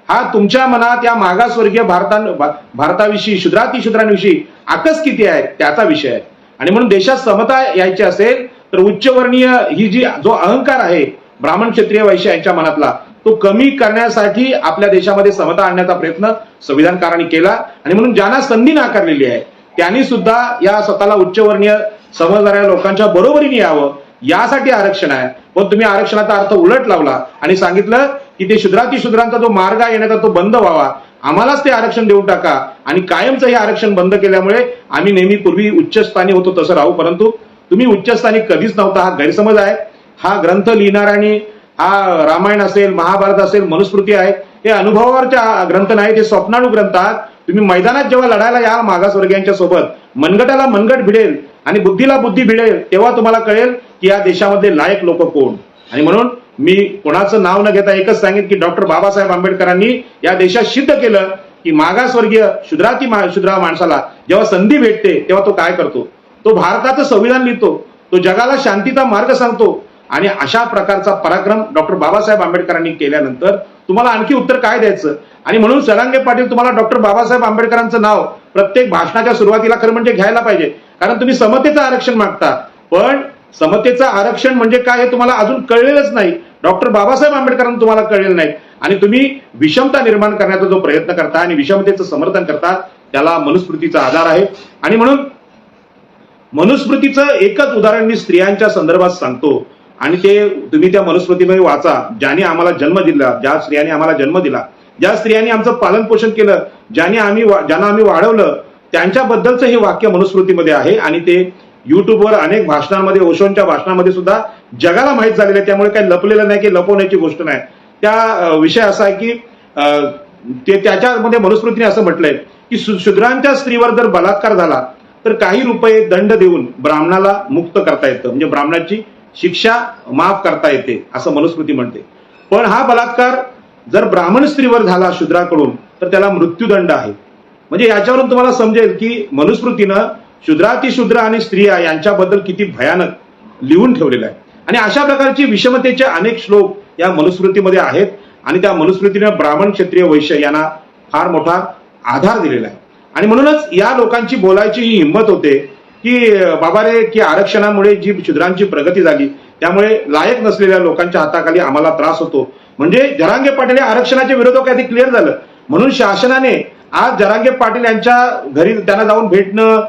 हा तुमच्या मनात या मागासवर्गीय भारताविषयी, शूद्रातिशूद्रांविषयी आकस किती आहे त्याचा विषय आहे. आणि म्हणून देशात समता यायची असेल तर उच्चवर्णीय ही जो अहंकार आहे ब्राह्मण क्षत्रिय वैश्य यांच्या मनातला तो कमी करण्यासाठी आपल्या देशामध्ये समता आणण्याचा प्रयत्न संविधानकारांनी केला. आणि म्हणून ज्यांना संधी नाकारलेली आहे त्यांनी सुद्धा या स्वतःला उच्चवर्णीय समजणाऱ्या लोकांच्या बरोबरीने यावं यासाठी आरक्षण आहे. पण तुम्ही आरक्षणाचा अर्थ उलट लावला आणि सांगितलं की ते शूद्रांचा जो मार्ग आहे येण्याचा तो बंद व्हावा, आम्हालाच ते आरक्षण देऊन टाका आणि कायमचं हे आरक्षण बंद केल्यामुळे आम्ही नेहमी पूर्वी उच्चस्थानी होतो तसं राहू, परंतु तुम्ही उच्चस्थानी कधीच नव्हता, हा गैरसमज आहे. हा ग्रंथ लिहिणाऱ्यांनी, हा रामायण असेल, महाभारत असेल, मनुस्मृती आहे, हे अनुभवावरच्या ग्रंथ नाही, ते स्वप्नाणू ग्रंथ आहेत. तुम्ही मैदानात जेव्हा लढायला याल मागासवर्गीयांच्या सोबत, मनगटाला मनगट भिडेल आणि बुद्धीला बुद्धी भिडेल, तेव्हा तुम्हाला कळेल की या देशामध्ये लायक लोक कोण. आणि म्हणून मी कोणाचं नाव न घेता एकच सांगेन की डॉक्टर बाबासाहेब आंबेडकरांनी या देशात सिद्ध केलं की मागासवर्गीय शुद्रा माणसाला जेव्हा संधी भेटते तेव्हा तो काय करतो, तो भारताचं संविधान लिहितो, तो जगाला शांतीचा मार्ग सांगतो. आणि अशा प्रकारचा पराक्रम डॉक्टर बाबासाहेब आंबेडकरांनी केल्यानंतर तुम्हाला आणखी उत्तर काय द्यायचं. आणि म्हणून जरांगे पाटील तुम्हाला डॉक्टर बाबासाहेब आंबेडकरांचं नाव प्रत्येक भाषणाच्या सुरुवातीला खरं म्हणजे घ्यायला पाहिजे, कारण तुम्ही समतेचं आरक्षण मागता, पण समतेचं आरक्षण म्हणजे काय हे तुम्हाला अजून कळलेलंच नाही. डॉक्टर बाबासाहेब आंबेडकरांना तुम्हाला कळलेलं नाही आणि तुम्ही विषमता निर्माण करण्याचा जो प्रयत्न करता आणि विषमतेचं समर्थन करता त्याला मनुस्मृतीचा आधार आहे. आणि म्हणून मनुस्मृतीचं एकच उदाहरण मी स्त्रियांच्या संदर्भात सांगतो आणि ते तुम्ही त्या मनुस्मृतीमध्ये वाचा. ज्याने आम्हाला जन्म दिला, ज्या स्त्रियांनी आम्हाला जन्म दिला, ज्या स्त्रियांनी आमचं पालन पोषण केलं, ज्यांना आम्ही वाढवलं, त्यांच्याबद्दलचं हे वाक्य मनुस्मृतीमध्ये आहे. आणि ते युट्यूबवर अनेक भाषणांमध्ये, ओशोंच्या भाषणामध्ये सुद्धा जगाला माहीत झालेलं आहे. त्यामुळे काही लपलेलं नाही की लपवण्याची गोष्ट नाही. त्या विषय असा आहे की ते त्याच्यामध्ये मनुस्मृतीने असं म्हटलंय की शूद्रांच्या स्त्रीवर जर बलात्कार झाला तर काही रुपये दंड देऊन ब्राह्मणाला मुक्त करता येतं, म्हणजे ब्राह्मणाची शिक्षा माफ करता येते असं मनुस्मृती म्हणते. पण हा बलात्कार जर ब्राह्मण स्त्रीवर झाला शूद्राकडून तर त्याला मृत्यूदंड आहे. म्हणजे याच्यावरून तुम्हाला समजेल की मनुस्मृतीनं शूद्रातिशूद्र आणि स्त्रिया यांच्याबद्दल किती भयानक लिहून ठेवलेलं आहे. आणि अशा प्रकारची विषमतेचे अनेक श्लोक या मनुस्मृतीमध्ये आहेत आणि त्या मनुस्मृतीनं ब्राह्मण, क्षत्रिय, वैश्य यांना फार मोठा आधार दिलेला आहे. आणि म्हणूनच या लोकांची बोलायची ही हिंमत होते की बाबा रे, की आरक्षणामुळे जी शूद्रांची प्रगती झाली त्यामुळे लायक नसलेल्या लोकांच्या हाताखाली आम्हाला त्रास होतो. म्हणजे जरांगे पाटील आरक्षणाचे विरोधक आधी क्लिअर झालं. म्हणून शासनाने आज जरांगे पाटील यांच्या घरी त्यांना जाऊन भेटणं,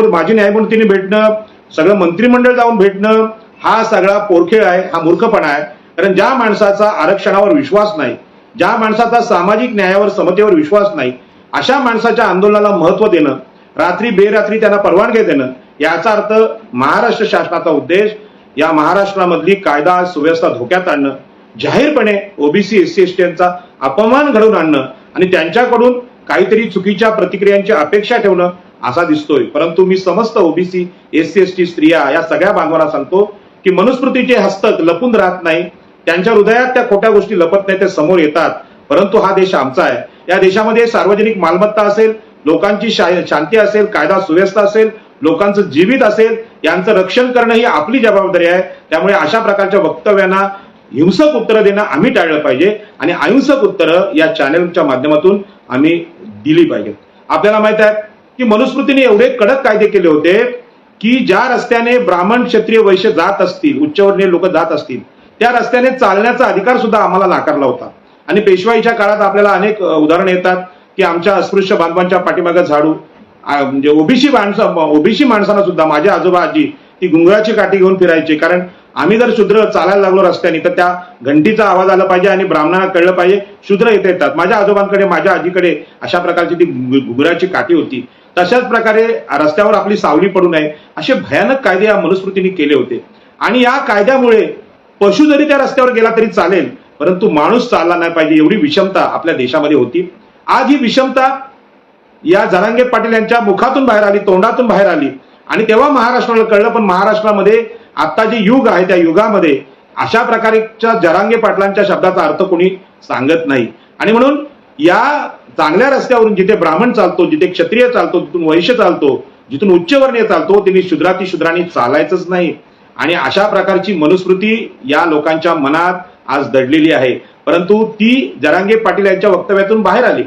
माजी न्यायमूर्तींनी भेटणं, सगळं मंत्रिमंडळ जाऊन भेटणं, हा सगळा पोरखेळ आहे, हा मूर्खपणा आहे. कारण ज्या माणसाचा आरक्षणावर विश्वास नाही, ज्या माणसाचा सामाजिक न्यायावर, समतेवर विश्वास नाही, अशा माणसाच्या आंदोलनाला महत्व देणं, रात्री बेरात्री त्यांना परवानगी देणं, याचा अर्थ महाराष्ट्र शासनाचा उद्देश या महाराष्ट्रामधली कायदा सुव्यवस्था धोक्यात आणणं, जाहीरपणे ओबीसी, एससी, एसटी यांचा अपमान घडवून आणणं आणि त्यांच्याकडून काहीतरी चुकीच्या प्रतिक्रियांची अपेक्षा ठेवणं असा दिसतोय. परंतु मी समस्त ओबीसी, एससी, एसटी, स्त्रिया या सगळ्या बांधवांना सांगतो की मनुस्मृतीचे हस्तक लपून राहत नाही, त्यांच्या हृदयात त्या खोट्या गोष्टी लपत नाही, ते समोर येतात. परंतु हा देश आमचा आहे. या देशामध्ये सार्वजनिक मालमत्ता असेल, लोकांची शांती असेल, कायदा सुव्यवस्था असेल, लोकांचं जीवित असेल, यांचं रक्षण करणं ही आपली जबाबदारी आहे. त्यामुळे अशा प्रकारच्या वक्तव्यांना हिंसक उत्तरं देणं आम्ही टाळलं पाहिजे आणि अहिंसक उत्तरं या चॅनेलच्या माध्यमातून आम्ही दिली पाहिजे. आपल्याला माहित आहे की मनुस्मृतीने एवढे कडक कायदे केले होते की ज्या रस्त्याने ब्राह्मण, क्षत्रिय, वैश्य जात असतील, उच्चवर्णीय लोक जात असतील, त्या रस्त्याने चालण्याचा अधिकार सुद्धा आम्हाला नाकारला होता. आणि पेशवाईच्या काळात आपल्याला अनेक उदाहरणं येतात की आमच्या अस्पृश्य बांधवांच्या पाठीमागे झाडू, म्हणजे ओबीसी माणसांना सुद्धा, माझे आजोबा आजी ती घुंगराची काठी घेऊन फिरायचे, कारण आम्ही जर शूद्र चालायला लागलो रस्त्याने तर त्या घंटीचा आवाज आला पाहिजे आणि ब्राह्मणांना कळलं पाहिजे शूद्र इथे येतात. माझ्या आजोबांकडे, माझ्या आजीकडे अशा प्रकारची ती घुंगराची काठी होती. तशाच प्रकारे रस्त्यावर आपली सावली पडू नये असे भयानक कायदे या मनुस्मृतीने केले होते. आणि या कायद्यामुळे पशु जरी त्या रस्त्यावर गेला तरी चालेल, परंतु माणूस चालला नाही पाहिजे, एवढी विषमता आपल्या देशामध्ये होती. आज ही विषमता या जरांगे पाटील यांच्या मुखातून बाहेर आली, तोंडातून बाहेर आली आणि तेव्हा महाराष्ट्राला कळलं. पण महाराष्ट्रामध्ये आता जे युग आहे त्या युगामध्ये अशा प्रकारच्या जरांगे पाटलांच्या शब्दाचा अर्थ कोणी सांगत नाही. आणि म्हणून या चांगल्या रस्त्यावरून जिथे ब्राह्मण चालतो, जिथे क्षत्रिय चालतो, जिथून वैश्य चालतो, जिथून उच्चवर्णीय चालतो, तिने शूद्रांनी चालायचंच नाही. आणि अशा प्रकारची मनुस्मृती या लोकांच्या मनात आज दडलेली आहे. परंतु ती जरांगे पाटील यांच्या वक्तव्यातून बाहेर आली.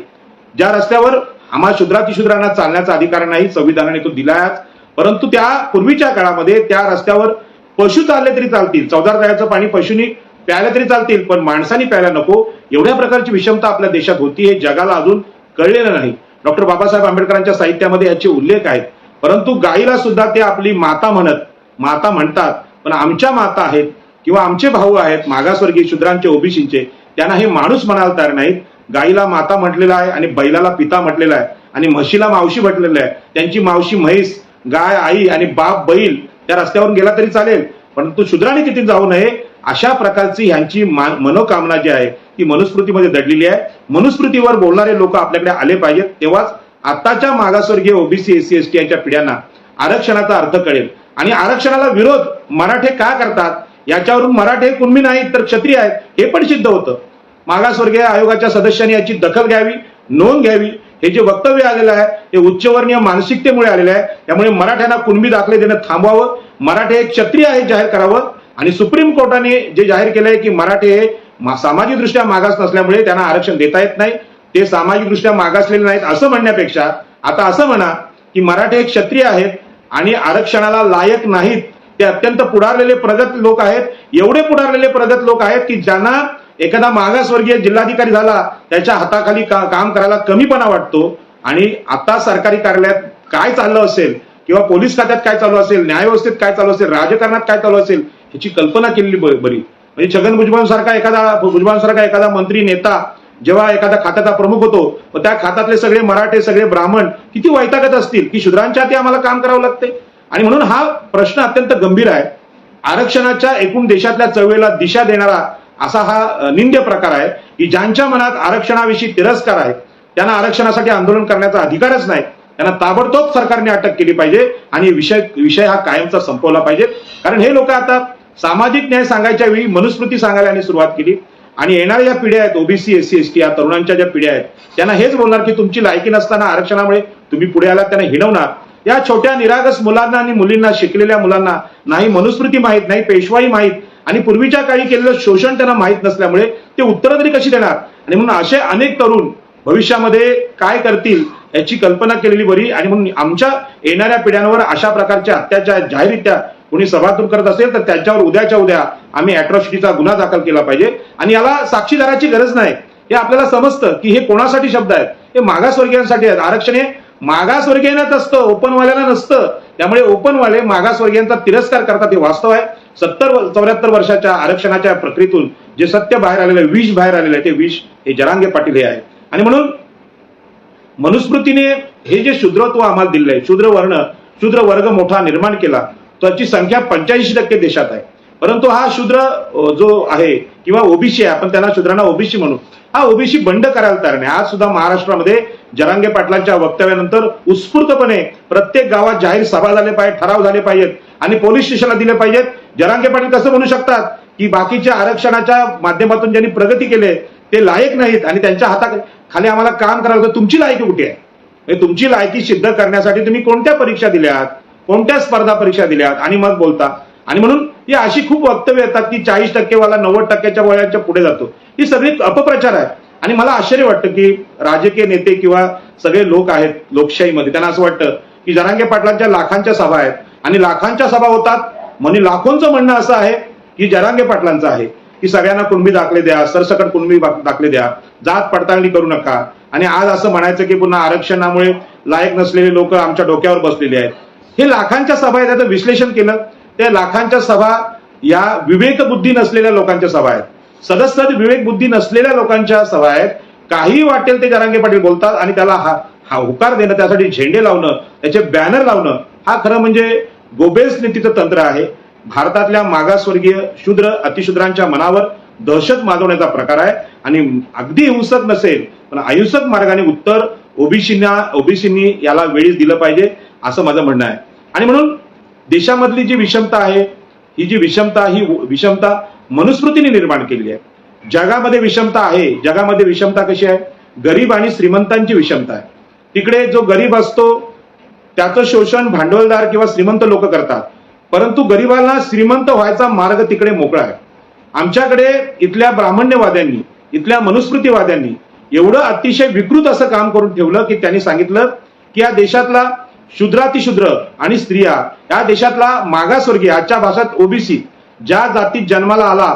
ज्या रस्त्यावर आम्हा शूद्रांना चालण्याचा अधिकार नाही, संविधानाने तो दिलायच, परंतु त्या पूर्वीच्या काळामध्ये त्या रस्त्यावर पशु चालले तरी चालतील, चौदार तळ्याचं पाणी पशुनी प्यायला तरी चालतील, पण माणसांनी प्यायला नको, एवढ्या प्रकारची विषमता आपल्या देशात होती हे जगाला अजून कळलेलं नाही. डॉक्टर बाबासाहेब आंबेडकरांच्या साहित्यामध्ये याचे उल्लेख आहेत. परंतु गाईला सुद्धा ते आपली माता म्हणतात, पण आमच्या माता आहेत किंवा आमचे भाऊ आहेत मागासवर्गीय शूद्रांचे, ओबीसीचे, त्यांना हे माणूस म्हणायला तयार नाहीत. गाईला माता म्हटलेला आहे आणि बैलाला पिता म्हटलेला आहे आणि म्हशीला मावशी म्हटलेलं आहे. त्यांची मावशी म्हैस, गाय आई आणि बाप बैल त्या रस्त्यावरून गेला तरी चालेल, परंतु शूद्राने तिथे जाऊ नये अशा प्रकारची ह्यांची मनोकामना जी आहे ती मनुस्मृतीमध्ये दडलेली आहे. मनुस्मृतीवर बोलणारे लोक आपल्याकडे आले पाहिजेत, तेव्हाच आताच्या मागासवर्गीय ओबीसी एससी एसटी यांच्या पिढ्यांना आरक्षणाचा अर्थ कळेल. आणि आरक्षणाला विरोध मराठे का करतात याच्यावरून मराठे कुणबी नाहीत तर क्षत्रिय आहेत हे पण सिद्ध होतं. मागासवर्गीय आयोगाच्या सदस्यांनी याची दखल घ्यावी, नोंद घ्यावी. हे जे वक्तव्य आलेलं आहे हे उच्चवर्णीय मानसिकतेमुळे आलेलं आहे. त्यामुळे मराठ्यांना कुणबी दाखले देणं थांबवावं, मराठे हे क्षत्रिय आहेत जाहीर करावं. आणि सुप्रीम कोर्टाने जे जाहीर केलंय की मराठे हे सामाजिकदृष्ट्या मागास नसल्यामुळे त्यांना आरक्षण देता येत नाही, ते सामाजिकदृष्ट्या मागासलेले नाहीत असं म्हणण्यापेक्षा आता असं म्हणा की मराठे हे क्षत्रिय आहेत आणि आरक्षणाला लायक नाहीत, ते अत्यंत पुढारलेले प्रगत लोक आहेत. एवढे पुढारलेले प्रगत लोक आहेत की ज्यांना एखादा मागासवर्गीय जिल्हाधिकारी झाला त्याच्या हाताखाली काम करायला कमीपणा वाटतो. आणि आता सरकारी कार्यालयात काय चाललं असेल किंवा पोलीस खात्यात काय चालू असेल, न्यायव्यवस्थेत काय चालू असेल, राजकारणात काय चालू असेल ह्याची कल्पना केलेली बरी. म्हणजे छगन भुजबळांसारखा एखादा मंत्री नेता जेव्हा एखाद्या खात्याचा प्रमुख होतो व त्या खात्यातले सगळे मराठे सगळे ब्राह्मण किती वैतागत असतील की शूद्रांच्या हाती आम्हाला काम करावं लागते. आणि म्हणून हा प्रश्न अत्यंत गंभीर आहे. आरक्षणाच्या एकूण देशातल्या चळवळीला दिशा देणारा असा हा निंद्य प्रकार आहे की ज्यांच्या मनात आरक्षणाविषयी तिरस्कार आहे त्यांना आरक्षणासाठी आंदोलन करण्याचा अधिकारच नाही. त्यांना ताबडतोब सरकारने अटक केली पाहिजे आणि विषय हा कायमचा संपवला पाहिजे. कारण हे लोक आता सामाजिक न्याय सांगायच्या वेळी मनुस्मृती सांगायला यांनी सुरुवात केली. आणि येणाऱ्या ज्या पिढ्या आहेत ओबीसी एससी एसटी या तरुणांच्या ज्या पिढ्या आहेत त्यांना हेच बोलणार की तुमची लायकी नसताना आरक्षणामुळे तुम्ही पुढे आलात, त्यांना हिणवणार. या छोट्या निरागस मुलांना आणि मुलींना, शिकलेल्या मुलांना नाही मनुस्मृती माहीत, नाही पेशवाई माहीत आणि पूर्वीच्या काळी केलेलं शोषण त्यांना माहीत नसल्यामुळे ते उत्तरं तरी कशी देणार. आणि म्हणून असे अनेक तरुण भविष्यामध्ये काय करतील याची कल्पना केलेली बरी. आणि म्हणून आमच्या येणाऱ्या पिढ्यांवर अशा प्रकारच्या अत्याचार जाहीररित्या कोणी सभातून करत असेल तर त्याच्यावर उद्याच्या उद्या आम्ही अॅट्रॉसिटीचा गुन्हा दाखल केला पाहिजे. आणि याला साक्षीदाराची गरज नाही, हे आपल्याला समजतं की हे कोणासाठी शब्द आहेत, हे मागासवर्गीयांसाठी आहेत. आरक्षण हे मागासवर्गीयांनाच असतं, ओपनवाल्याला नसतं. त्यामुळे ओपनवाले मागासवर्गीयांचा तिरस्कार करतात हे वास्तव आहे. 70-74 वर्षाच्या आरक्षणाच्या प्रक्रियेतून जे सत्य बाहेर आलेलं आहे, विष बाहेर आलेलं आहे, ते विष हे जरांगे पाटील हे आहे. आणि म्हणून मनुस्मृतीने हे जे शूद्रत्व आम्हाला दिलंय, शूद्र वर्ग मोठा निर्माण केला, त्याची संख्या 85% देशात आहे. परंतु हा शूद्र जो आहे किंवा ओबीसी आहे, आपण त्यांना शूद्रांना ओबीसी म्हणू, हा ओबीसी बंड करायला तयार नाही. आज सुद्धा महाराष्ट्रामध्ये जरांगे पाटलांच्या वक्तव्यानंतर उत्स्फूर्तपणे प्रत्येक गावात जाहीर सभा झाले पाहिजेत, ठराव झाले पाहिजेत आणि पोलीस स्टेशनला दिले पाहिजेत. जरांगे पाटील कसं म्हणू शकतात की बाकीच्या आरक्षणाच्या माध्यमातून ज्यांनी प्रगती केली ते लायक नाहीत आणि त्यांच्या हाताखाली आम्हाला काम करायला, तर तुमची लायकी कुठे आहे? तुमची लायकी सिद्ध करण्यासाठी तुम्ही कोणत्या परीक्षा दिल्यात, कोणत्या स्पर्धा परीक्षा दिल्यात आणि मग बोलता. आणि म्हणून ही अशी खूप वक्तव्य येतात की 40% वाला 90% वयाच्या पुढे जातो. ही सगळी अपप्रचार आहे. आणि मला आश्चर्य वाटतं की राजकीय नेते किंवा सगळे लोक आहेत लोकशाहीमध्ये, त्यांना असं वाटतं की जरांगे पाटलांच्या लाखांच्या सभा आहेत आणि लाखांच्या सभा होतात म्हणजे लाखोंचं म्हणणं असं आहे की जरांगे पाटलांचं आहे की सगळ्यांना कुणबी दाखले द्या, सरसकट कुणबी दाखले द्या, जात पडताळणी करू नका. आणि आज असं म्हणायचं की पुन्हा आरक्षणामुळे लायक नसलेले लोक आमच्या डोक्यावर बसलेले आहेत. हे लाखांच्या सभा आहेत. त्याचं विश्लेषण केलं त्या लाखांच्या सभा या विवेकबुद्धी नसलेल्या लोकांच्या सभा आहेत, सदस्य विवेकबुद्धी नसलेल्या लोकांच्या सभा आहेत. काही वाटेल ते जरांगे पाटील बोलतात आणि त्याला हा हुकार देणं, त्यासाठी झेंडे लावणं, त्याचे बॅनर लावणं, हा खरं म्हणजे गोबेल्स नीतीचं तंत्र आहे. भारतातल्या मागासवर्गीय शूद्र अतिशूद्रांच्या मनावर दहशत माजवण्याचा प्रकार आहे. आणि अगदी हिंसक नसेल पण अहिंसक मार्गाने उत्तर ओबीसींनी याला वेळीच दिलं पाहिजे असं माझं म्हणणं आहे. आणि म्हणून देशामधली जी विषमता आहे ही विषमता मनुस्मृतीने निर्माण केलेली आहे. जगामध्ये विषमता आहे. जगामध्ये विषमता कशी आहे? गरीब आणि श्रीमंतांची विषमता आहे. तिकडे जो गरीब असतो त्याचं शोषण भांडवलदार किंवा श्रीमंत लोक करतात, परंतु गरिबांना श्रीमंत व्हायचा मार्ग तिकडे मोकळा आहे. आमच्याकडे इथल्या ब्राह्मण्यवाद्यांनी, इथल्या मनुस्मृतीवाद्यांनी एवढं अतिशय विकृत असं काम करून ठेवलं की त्यांनी सांगितलं की या देशातला शूद्रातिशूद्र आणि स्त्रिया, या देशातला मागासवर्गीय, आजच्या भाषेत ओबीसी, ज्या जातीत जन्माला आला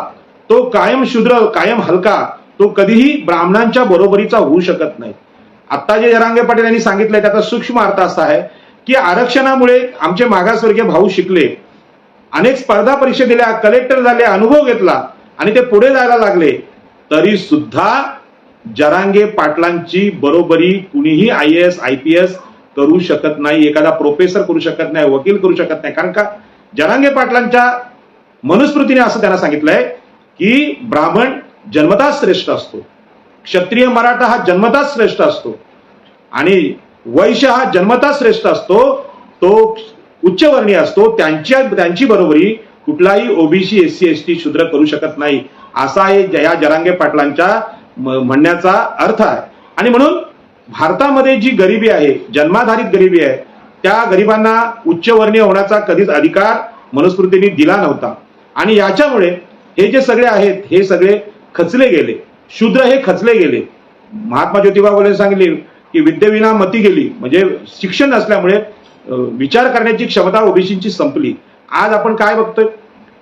तो कायम शूद्र, कायम हलका, तो कधीही ब्राह्मणांच्या बरोबरीचा होऊ शकत नाही. आता जे जरांगे पाटील यांनी सांगितलंय त्याचा सूक्ष्म अर्थ असा आहे की आरक्षणामुळे आमचे मागासवर्गीय भाऊ शिकले, अनेक स्पर्धा परीक्षा दिल्या, कलेक्टर झाले, अनुभव घेतला आणि ते पुढे जायला लागले, तरी सुद्धा जरांगे पाटलांची बरोबरी कुणीही IAS IPS करू शकत नाही, एखादा प्रोफेसर करू शकत नाही, वकील करू शकत नाही. कारण का जरांगे पाटलांच्या मनुस्मृतीने असं त्यांना सांगितलंय की ब्राह्मण जन्मताच श्रेष्ठ असतो, क्षत्रिय मराठा हा जन्मताच श्रेष्ठ असतो आणि वैश्य हा जन्मताच श्रेष्ठ असतो, तो उच्चवर्णीय असतो, त्यांची बरोबरी कुठलाही ओबीसी SC ST शूद्र करू शकत नाही, असा या जरांगे पाटलांच्या म्हणण्याचा अर्थ आहे. आणि म्हणून भारतामध्ये जी गरिबी आहे, जन्माधारित गरिबी आहे, त्या गरिबांना उच्चवर्णीय होण्याचा कधीच अधिकार मनुस्मृतीने दिला नव्हता. आणि याच्यामुळे हे जे सगळे आहेत हे सगळे खचले गेले, शूद्र हे खचले गेले. महात्मा ज्योतिबा फुले सांगितले की विद्येविना मती गेली, म्हणजे शिक्षण नसल्यामुळे विचार करण्याची क्षमता ओबीसीची संपली. आज आपण काय बघतोय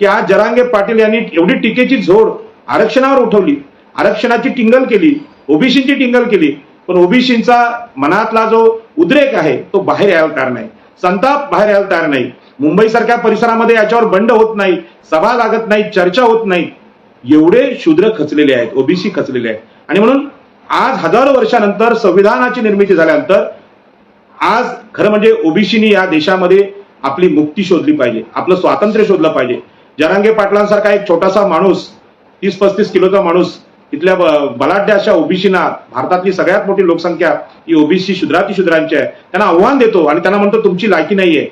की आज जरांगे पाटील यांनी एवढी टीकेची झोड आरक्षणावर उठवली, आरक्षणाची टिंगल केली, ओबीसीची टिंगल केली, पण ओबीसीचा मनातला जो उद्रेक आहे तो बाहेर यायला तयार नाही, संताप बाहेर यायला तयार नाही. मुंबईसारख्या परिसरामध्ये याच्यावर बंड होत नाही, सभा लागत नाही, चर्चा होत नाही. एवढे शूद्र खचलेले आहेत, ओबीसी खचलेले आहेत. आणि म्हणून आज हजारो वर्षानंतर संविधानाची निर्मिती झाल्यानंतर आज खरं म्हणजे ओबीसीनी या देशामध्ये आपली मुक्ती शोधली पाहिजे, आपलं स्वातंत्र्य शोधलं पाहिजे. जरांगे पाटलांसारखा एक छोटासा माणूस, 30-35 किलोचा माणूस, इथल्या बलाढ्य अशा ओबीसीना, भारतातली सगळ्यात मोठी लोकसंख्या ही ओबीसी शूद्रांची आहे, त्यांना आव्हान देतो आणि त्यांना म्हणतो तुमची लायकी नाहीये,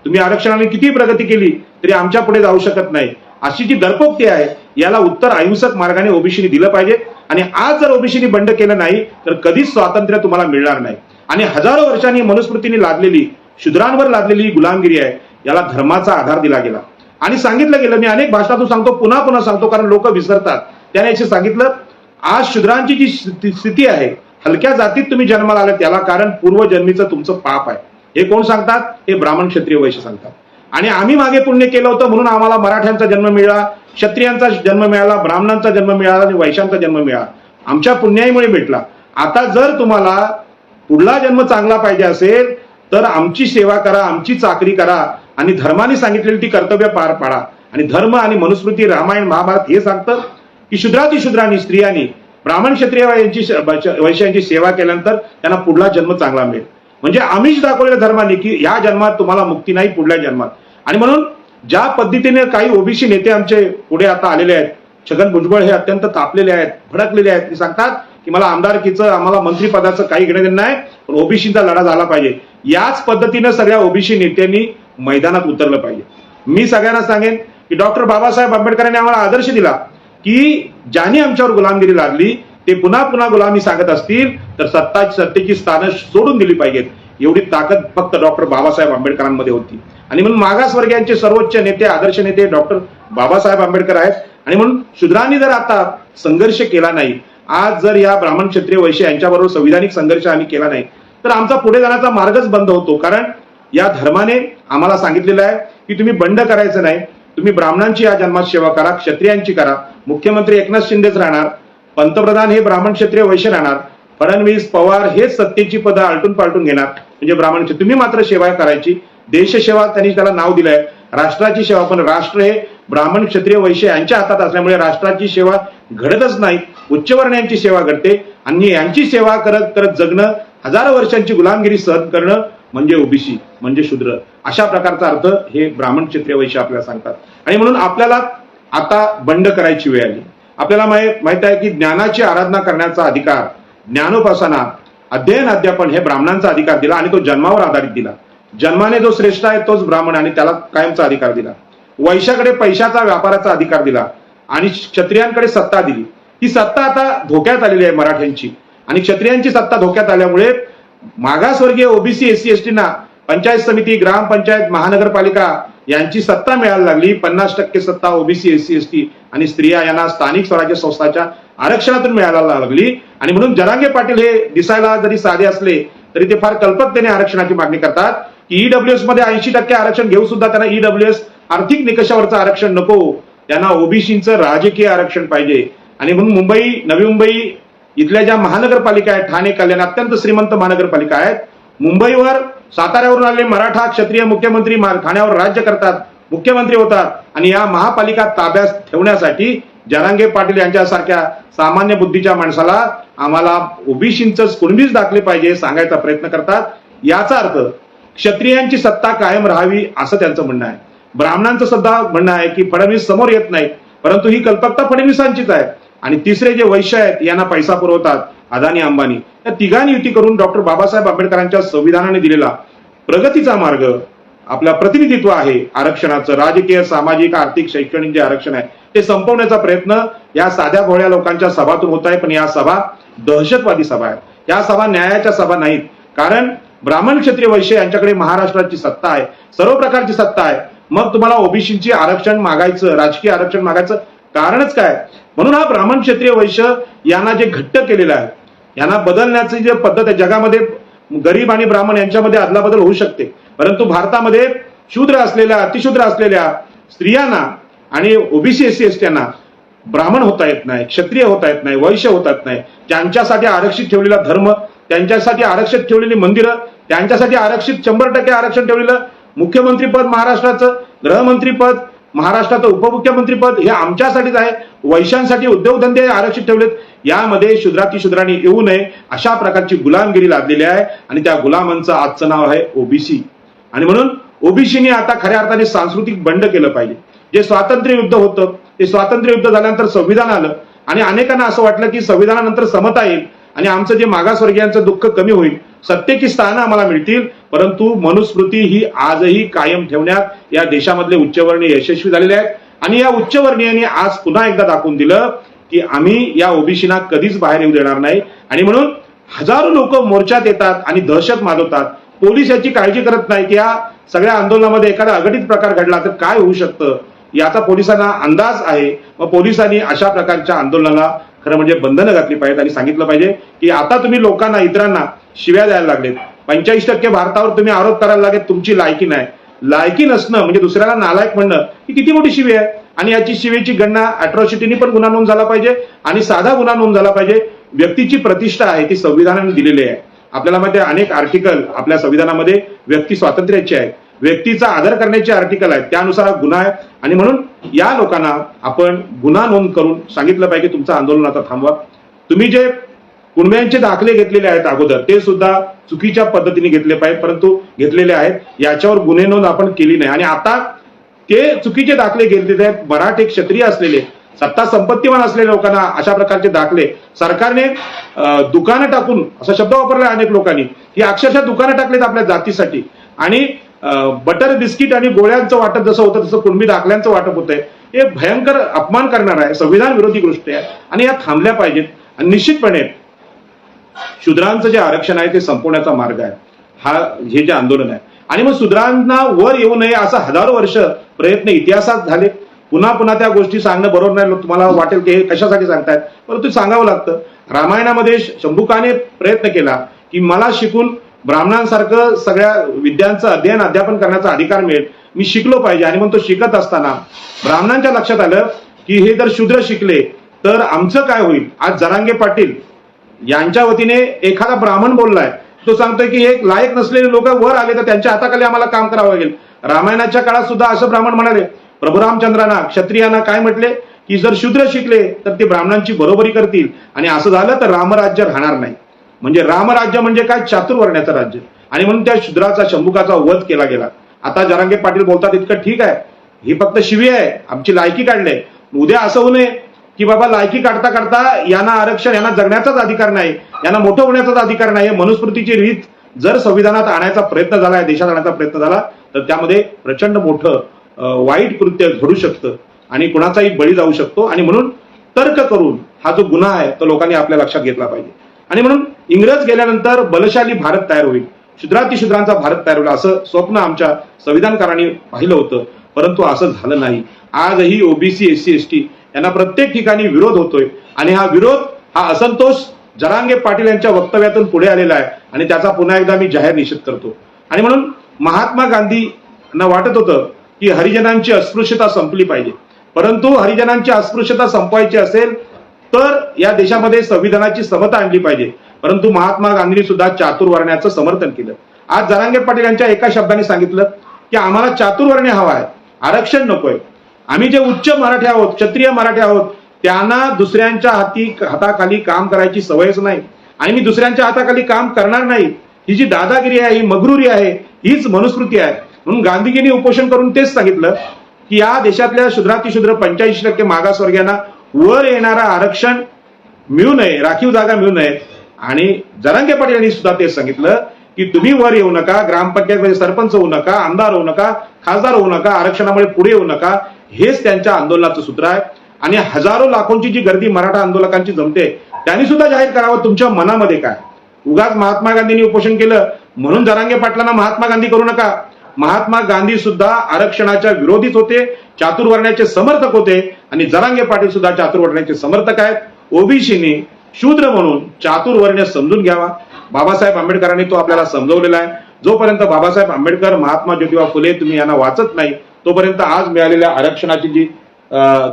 तुम्ही आरक्षणाने किती प्रगती केली तरी आमच्या पुढे जाऊ शकत नाही, अशी जी दरपोक्ती आहे याला उत्तर अहिंसक मार्गाने ओबीसीने दिलं पाहिजे. आणि आज जर ओबीसीने बंड केलं नाही तर कधीच स्वातंत्र्य तुम्हाला मिळणार नाही. आणि हजारो वर्षांनी मनुस्मृतीने लादलेली, शूद्रांवर लादलेली गुलामगिरी आहे, याला धर्माचा आधार दिला गेला आणि सांगितलं गेलं. मी अनेक भाषणातून सांगतो, पुन्हा पुन्हा सांगतो, कारण लोक विसरतात. त्याने याचे सांगितलं, आज शूद्रांची जी स्थिती आहे, हलक्या जातीत तुम्ही जन्माला आले त्याला कारण पूर्वजन्मीचं तुमचं पाप आहे. हे कोण सांगतात? हे ब्राह्मण क्षत्रिय वैश्य सांगतात. आणि आम्ही मागे पुण्य केलं होतं म्हणून आम्हाला मराठ्यांचा जन्म मिळाला, क्षत्रियांचा जन्म मिळाला, ब्राह्मणांचा जन्म मिळाला आणि वैश्यांचा जन्म मिळाला, आमच्या पुण्याईमुळे भेटला. आता जर तुम्हाला पुढला जन्म चांगला पाहिजे असेल तर आमची सेवा करा, आमची चाकरी करा आणि धर्माने सांगितलेली ती कर्तव्य पार पाडा. आणि धर्म आणि मनुस्मृती, रामायण, महाभारत हे सांगतं की शूद्रांनी स्त्रियांनी ब्राह्मण क्षत्रिय वैश्यांची सेवा केल्यानंतर त्यांना पुढला जन्म चांगला मिळेल. म्हणजे आम्हीच दाखवलेल्या धर्माने की या जन्मात तुम्हाला मुक्ती नाही, पुढल्या जन्मात. आणि म्हणून ज्या पद्धतीने काही ओबीसी नेते आमचे पुढे आता आलेले आहेत, छगन भुजबळ हे अत्यंत तापलेले आहेत, भडकलेले आहेत, ते सांगतात की मला आमदारकीचं, आम्हाला मंत्रिपदाचं काही घेणं देणं नाही, पण ओबीसीचा लढा झाला पाहिजे. याच पद्धतीनं सगळ्या ओबीसी नेत्यांनी मैदानात उतरलं पाहिजे. मी सगळ्यांना सांगेन की डॉक्टर बाबासाहेब आंबेडकरांनी आम्हाला आदर्श दिला की ज्यांनी आमच्यावर गुलामगिरी लादली ते पुन्हा पुन्हा गुलामी सांगत असतील तर सत्तेची स्थानं सोडून दिली पाहिजेत. एवढी ताकद फक्त डॉक्टर बाबासाहेब आंबेडकरांमध्ये होती. आणि म्हणून मागासवर्गीयांचे सर्वोच्च नेते, आदर्श नेते डॉक्टर बाबासाहेब आंबेडकर आहेत. आणि म्हणून शूद्रांनी जर आता संघर्ष केला नाही, आज जर या ब्राह्मण क्षत्रिय वैश्य यांच्याबरोबर संविधानिक संघर्ष आम्ही केला नाही तर आमचा पुढे जाण्याचा मार्गच बंद होतो. कारण या धर्माने आम्हाला सांगितलेलं आहे की तुम्ही बंड करायचं नाही, तुम्ही ब्राह्मणांची या जन्मात सेवा करा, क्षत्रियांची करा. मुख्यमंत्री एकनाथ शिंदेच राहणार, पंतप्रधान हे ब्राह्मण क्षत्रिय वैश्य राहणार, फडणवीस, पवार हेच सत्तेची पदं आलटून पालटून घेणार, म्हणजे ब्राह्मण. तुम्ही मात्र सेवा करायची. देशसेवा त्यांनी त्याला नाव दिलंय, राष्ट्राची सेवा. पण राष्ट्र हे ब्राह्मण क्षत्रिय वैश्य यांच्या हातात असल्यामुळे राष्ट्राची सेवा घडतच नाही, उच्चवर्णीयांची सेवा घडते. आणि यांची सेवा करत करत जगणं, हजारो वर्षांची गुलामगिरी सहन करणं म्हणजे ओबीसी, म्हणजे शूद्र, अशा प्रकारचा अर्थ हे ब्राह्मण क्षत्रिय वैश्य आपल्याला सांगतात. आणि म्हणून आपल्याला आता बंड करायची वेळ आली. आपल्याला माहित आहे की ज्ञानाची आराधना करण्याचा अधिकार, ज्ञानोपासना, अध्ययन, अध्यापन हे ब्राह्मणांचा अधिकार दिला आणि तो जन्मावर आधारित दिला. जन्माने जो श्रेष्ठ आहे तोच ब्राह्मण आणि त्याला कायमचा अधिकार दिला. वैश्याकडे पैशाचा, व्यापाराचा अधिकार दिला आणि क्षत्रियांकडे सत्ता दिली. ही सत्ता आता धोक्यात आलेली आहे मराठ्यांची. आणि क्षत्रियांची सत्ता धोक्यात आल्यामुळे मागासवर्गीय ओबीसी SC STना पंचायत समिती, ग्रामपंचायत, महानगरपालिका यांची सत्ता मिळायला लागली. 50% सत्ता ओबीसी SC ST आणि स्त्रिया यांना स्थानिक स्वराज्य संस्थाच्या आरक्षणातून मिळायला लागली. आणि म्हणून जरांगे पाटील हे दिसायला जरी साधे असले तरी ते फार कल्पकतेने आरक्षणाची मागणी करतात की EWS मध्ये 80% आरक्षण घेऊ सुद्धा त्यांना EWS आर्थिक निकषावरचं आरक्षण नको, त्यांना ओबीसीचं राजकीय आरक्षण पाहिजे. आणि म्हणून मुंबई, नवी मुंबई इथल्या ज्या महानगरपालिका आहेत, ठाणे, कल्याण अत्यंत श्रीमंत महानगरपालिका आहेत. मुंबईवर, साताऱ्यावरून आलेले मराठा क्षत्रिय मुख्यमंत्री ठाण्यावर राज्य करतात, मुख्यमंत्री होतात आणि या महापालिका ताब्यात ठेवण्यासाठी जरांगे पाटील यांच्यासारख्या सामान्य बुद्धीच्या माणसाला आम्हाला ओबीसींच कुणबीच दाखले पाहिजे सांगायचा प्रयत्न करतात. याचा अर्थ क्षत्रियांची सत्ता कायम राहावी असं त्यांचं म्हणणं आहे. ब्राह्मणांचं सुद्धा म्हणणं आहे की फडणवीस समोर येत नाहीत, परंतु ही कल्पकता फडणवीसांचीच आहे. आणि तिसरे जे वैश्य आहेत यांना पैसा पुरवतात अदानी अंबानी, या तिघांनी युती करून डॉक्टर बाबासाहेब आंबेडकरांच्या संविधानाने दिलेला प्रगतीचा मार्ग, आपला प्रतिनिधित्व आहे आरक्षणाचं, राजकीय सामाजिक आर्थिक शैक्षणिक जे आरक्षण आहे ते संपवण्याचा प्रयत्न या साध्या भोळ्या लोकांच्या सभातून होत आहे. पण या सभा दहशतवादी सभा आहेत, या सभा न्यायाच्या सभा नाहीत. कारण ब्राह्मण क्षत्रिय वैश्य यांच्याकडे महाराष्ट्राची सत्ता आहे, सर्व प्रकारची सत्ता आहे. मग तुम्हाला ओबीसीची आरक्षण मागायचं, राजकीय आरक्षण मागायचं कारणच काय? म्हणून हा ब्राह्मण क्षत्रिय वैश्य यांना जे घट्ट केलेलं आहे, यांना बदलण्याची जे पद्धत आहे, जगामध्ये गरीब आणि ब्राह्मण यांच्यामध्ये अदलाबदल होऊ शकते, परंतु भारतामध्ये शूद्र असलेल्या अतिशूद्र असलेल्या स्त्रियांना आणि ओबीसी एससी एसटींना ब्राह्मण होता येत नाही, क्षत्रिय होता येत नाही, वैश्य होता येत नाही. त्यांच्यासाठी आरक्षित ठेवलेला धर्म, त्यांच्यासाठी आरक्षित ठेवलेली मंदिरं, त्यांच्यासाठी आरक्षित 100% आरक्षण ठेवलेलं मुख्यमंत्री पद महाराष्ट्राचं, गृहमंत्री पद महाराष्ट्राचं, उपमुख्यमंत्री पद हे आमच्यासाठीच आहे. वैश्यांसाठी उद्योगधंदे आरक्षित ठेवलेत. यामध्ये शूद्रांनी येऊ नये अशा प्रकारची गुलामगिरी लादलेली आहे आणि त्या गुलामांचं आजचं नाव आहे ओबीसी. आणि म्हणून ओबीसीने आता खऱ्या अर्थाने सांस्कृतिक बंड केलं पाहिजे. जे स्वातंत्र्य युद्ध होतं ते स्वातंत्र्य युद्ध झाल्यानंतर संविधान आलं आणि अनेकांना असं वाटलं की संविधानानंतर समता येईल आणि आमचं जे मागासवर्गीयांचं दुःख कमी होईल, सत्तेची स्थानं आम्हाला मिळतील. परंतु मनुस्मृती ही आजही कायम ठेवण्यात या देशामधले उच्चवर्णीय यशस्वी झालेले आहेत. आणि या उच्चवर्णीयांनी आज पुन्हा एकदा दाखवून दिलं की आम्ही या ओबीसीना कधीच बाहेर येऊ देणार नाही. आणि म्हणून हजारो लोक मोर्चात येतात आणि दहशत माजवतात. पोलीस याची काळजी करत नाही की या सगळ्या आंदोलनामध्ये एखादा अघटित प्रकार घडला तर काय होऊ शकतं याचा पोलिसांना अंदाज आहे. मग पोलिसांनी अशा प्रकारच्या आंदोलनाला खरं म्हणजे बंधनं घातली पाहिजेत आणि सांगितलं पाहिजे की आता तुम्ही लोकांना, इतरांना शिव्या द्यायला लागलेत. 45% भारतावर तुम्ही आरोप करायला लागेल तुमची लायकी नाही. लायकी नसणं म्हणजे दुसऱ्याला नालायक म्हणणं ही किती मोठी शिवी आहे. आणि याची शिवेची गणना अॅट्रॉसिटीनी पण गुन्हा नोंद झाला पाहिजे आणि साधा गुन्हा नोंद झाला पाहिजे. व्यक्तीची प्रतिष्ठा आहे ती संविधानाने दिलेली आहे. आपल्याला माहिती आहे अनेक आर्टिकल आपल्या संविधानामध्ये व्यक्ती स्वातंत्र्याचे आहेत, व्यक्तीचा आदर करण्याचे आर्टिकल आहेत, त्यानुसार गुन्हा आहे. आणि म्हणून या लोकांना आपण गुन्हा नोंद करून सांगितलं पाहिजे तुमचं आंदोलन आता थांबवा. तुम्ही जे कुणब्यांचे दाखले घेतलेले आहेत अगोदर ते सुद्धा चुकीच्या पद्धतीने घेतले पाहिजे, परंतु घेतलेले आहेत, याच्यावर गुन्हे नोंद आपण केली नाही. आणि आता ते चुकीचे दाखले घेतलेले आहेत. मराठी क्षत्रिय असलेले, सत्ता संपत्तीवान असलेल्या लोकांना अशा प्रकारचे दाखले सरकारने दुकानं टाकून, असा शब्द वापरला अनेक लोकांनी, की अक्षरशः दुकानं टाकलेत आपल्या जातीसाठी. आणि बटर बिस्किट आणि गोळ्यांचं वाटप जसं होतं तसं कुणबी दाखल्यांचं वाटप होतंय. हे भयंकर अपमान करणार आहे, संविधान विरोधी गोष्टी आहे आणि या थांबल्या पाहिजेत. आणि निश्चितपणे शूद्रांचं जे आरक्षण आहे ते संपवण्याचा मार्ग आहे हे जे आंदोलन आहे. आणि मग शूद्रांना वर येऊ नये असं हजारो वर्ष प्रयत्न इतिहासात झाले. पुन्हा पुन्हा त्या गोष्टी सांगणं बरोबर नाही. तुम्हाला वाटेल की हे कशासाठी सांगतायत, परंतु सांगावं लागतं. रामायणामध्ये शंभुकाने प्रयत्न केला की मला शिकून ब्राह्मणांसारखं सगळ्या विद्यांचं अध्ययन अध्यापन करण्याचा अधिकार मिळेल, मी शिकलो पाहिजे. आणि मग तो शिकत असताना ब्राह्मणांच्या लक्षात आलं की हे जर शूद्र शिकले तर आमचं काय होईल. आज जरांगे पाटील यांच्या वतीने एखादा ब्राह्मण बोललाय, तो सांगतोय की हे लायक नसलेले लोक वर आले तर त्यांच्या हाताखाली आम्हाला काम करावं लागेल. रामायणाच्या काळात सुद्धा असं ब्राह्मण म्हणाले. प्रभू रामचंद्रांना क्षत्रियांना काय म्हटले की जर शूद्र शिकले तर ते ब्राह्मणांची बरोबरी करतील आणि असं झालं तर रामराज्य राहणार नाही. म्हणजे रामराज्य म्हणजे काय, चातुर्वर्ण्याचं राज्य. आणि म्हणून त्या शूद्राचा, शंभुकाचा वध केला गेला. आता जरांगे पाटील बोलतात इतकं ठीक आहे, ही फक्त शिवी आहे, आमची लायकी काढले. उद्या असं होऊ नये की बाबा लायकी काढता काढता यांना आरक्षण, यांना जगण्याचाच अधिकार नाही, यांना मोठं होण्याचाच अधिकार नाही. मनुस्मृतीची रीत जर संविधानात आणायचा प्रयत्न झाला, देशात आणायचा प्रयत्न झाला तर त्यामध्ये प्रचंड मोठं वाईट कृत्य घडू शकतं आणि कुणाचाही बळी जाऊ शकतो. आणि म्हणून तर्क करून हा जो गुन्हा आहे तो लोकांनी आपल्या लक्षात घेतला पाहिजे. आणि म्हणून इंग्रज गेल्यानंतर बलशाली भारत तयार होईल, शूद्रांचा भारत तयार होईल असं स्वप्न आमच्या संविधानकारांनी पाहिलं होतं, परंतु असं झालं नाही. आजही ओबीसी एससी एसटी यांना प्रत्येक ठिकाणी विरोध होतोय आणि हा विरोध, हा असंतोष जरांगे पाटील यांच्या वक्तव्यातून पुढे आलेला आहे आणि त्याचा पुन्हा एकदा मी जाहीर निषेध करतो. आणि म्हणून महात्मा गांधींना वाटत होतं की हरिजनांची अस्पृश्यता संपली पाहिजे, परंतु हरिजनांची अस्पृश्यता संपवायची असेल तर या देशामध्ये संविधानाची समता आणली पाहिजे. परंतु महात्मा गांधींनी सुद्धा चातुर्वर्ण्याचं समर्थन केलं. आज जरांगे पाटील यांच्या एका शब्दाने सांगितलं की आम्हाला चातुर्वर्ण्य हवा आहे, आरक्षण नकोय. आम्ही जे उच्च मराठी आहोत, क्षत्रिय मराठी आहोत, त्यांना दुसऱ्यांच्या हाताखाली काम करायची सवयच नाही आणि मी दुसऱ्यांच्या हाताखाली काम करणार नाही, ही जी दादागिरी आहे, ही मगरुरी आहे, हीच मनुस्मृती आहे. म्हणून गांधीजींनी उपोषण करून तेच सांगितलं की या देशातल्या शूद्रातिशूद्र 85% मागासवर्गीयांना वर येणारं आरक्षण मिळू नये, राखीव जागा मिळू नये. आणि जरांगे पाटील यांनी सुद्धा तेच सांगितलं की तुम्ही वर येऊ नका, ग्रामपंचायतमध्ये सरपंच होऊ नका, आमदार होऊ नका, खासदार होऊ नका, आरक्षणामुळे पुढे येऊ नका. हेच त्यांच्या आंदोलनाचं सूत्र आहे. आणि हजारो लाखोंची जी गर्दी मराठा आंदोलकांची जमते, त्यांनी सुद्धा जाहीर करावं तुमच्या मनामध्ये काय. उगाच महात्मा गांधींनी उपोषण केलं म्हणून जरांगे पाटलांना महात्मा गांधी करू नका. महात्मा गांधी सुद्धा आरक्षणाच्या विरोधीच होते, चातुर्वर्ण्याचे समर्थक होते आणि जरांगे पाटील सुद्धा चातुर्वर्ण्याचे समर्थक आहेत. ओबीसीने शूद्र म्हणून चातुर्वर्ण्य समजून घ्यावा. बाबासाहेब आंबेडकरांनी तो आपल्याला समजवलेला आहे. जोपर्यंत बाबासाहेब आंबेडकर, महात्मा ज्योतिबा फुले तुम्ही यांना वाचत नाही, तोपर्यंत आज मिळालेल्या आरक्षणाची जी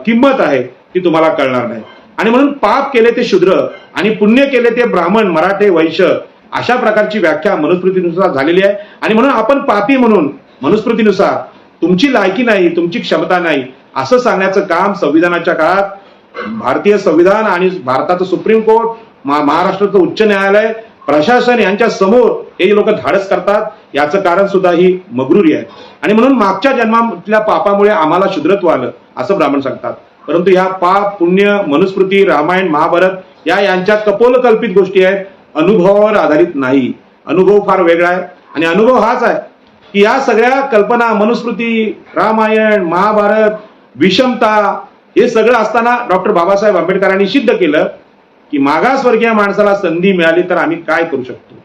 किंमत आहे ती तुम्हाला कळणार नाही. आणि म्हणून पाप केले ते शूद्र आणि पुण्य केले ते ब्राह्मण, मराठे, वैश्य, अशा प्रकारची व्याख्या मनुस्मृतीनुसार झालेली आहे. आणि म्हणून आपण पापी म्हणून मनुस्मृतीनुसार तुमची लायकी नाही, तुमची क्षमता नाही असं सांगण्याचं काम संविधानाच्या काळात भारतीय संविधान आणि भारताचं सुप्रीम कोर्ट, महाराष्ट्राचं उच्च न्यायालय, प्रशासन यांच्या समोर हे लोक धाडस करतात. याचं कारण सुद्धा ही मगरुरी आहे. आणि म्हणून मागच्या जन्मातल्या पापामुळे आम्हाला शूद्रत्व आलं असं ब्राह्मण सांगतात. परंतु ह्या पाप, पुण्य, मनुस्मृती, रामायण, महाभारत यांच्या कपोलकल्पित गोष्टी आहेत, अनुभवावर आधारित नाही. अनुभव फार वेगळा आहे आणि अनुभव हाच आहे की या सगळ्या कल्पना, मनुस्मृती, रामायण, महाभारत, विषमता हे सगळं असताना डॉक्टर बाबासाहेब आंबेडकरांनी सिद्ध केलं की मागासवर्गीय माणसाला संधी मिळाली तर आम्ही काय करू शकतो.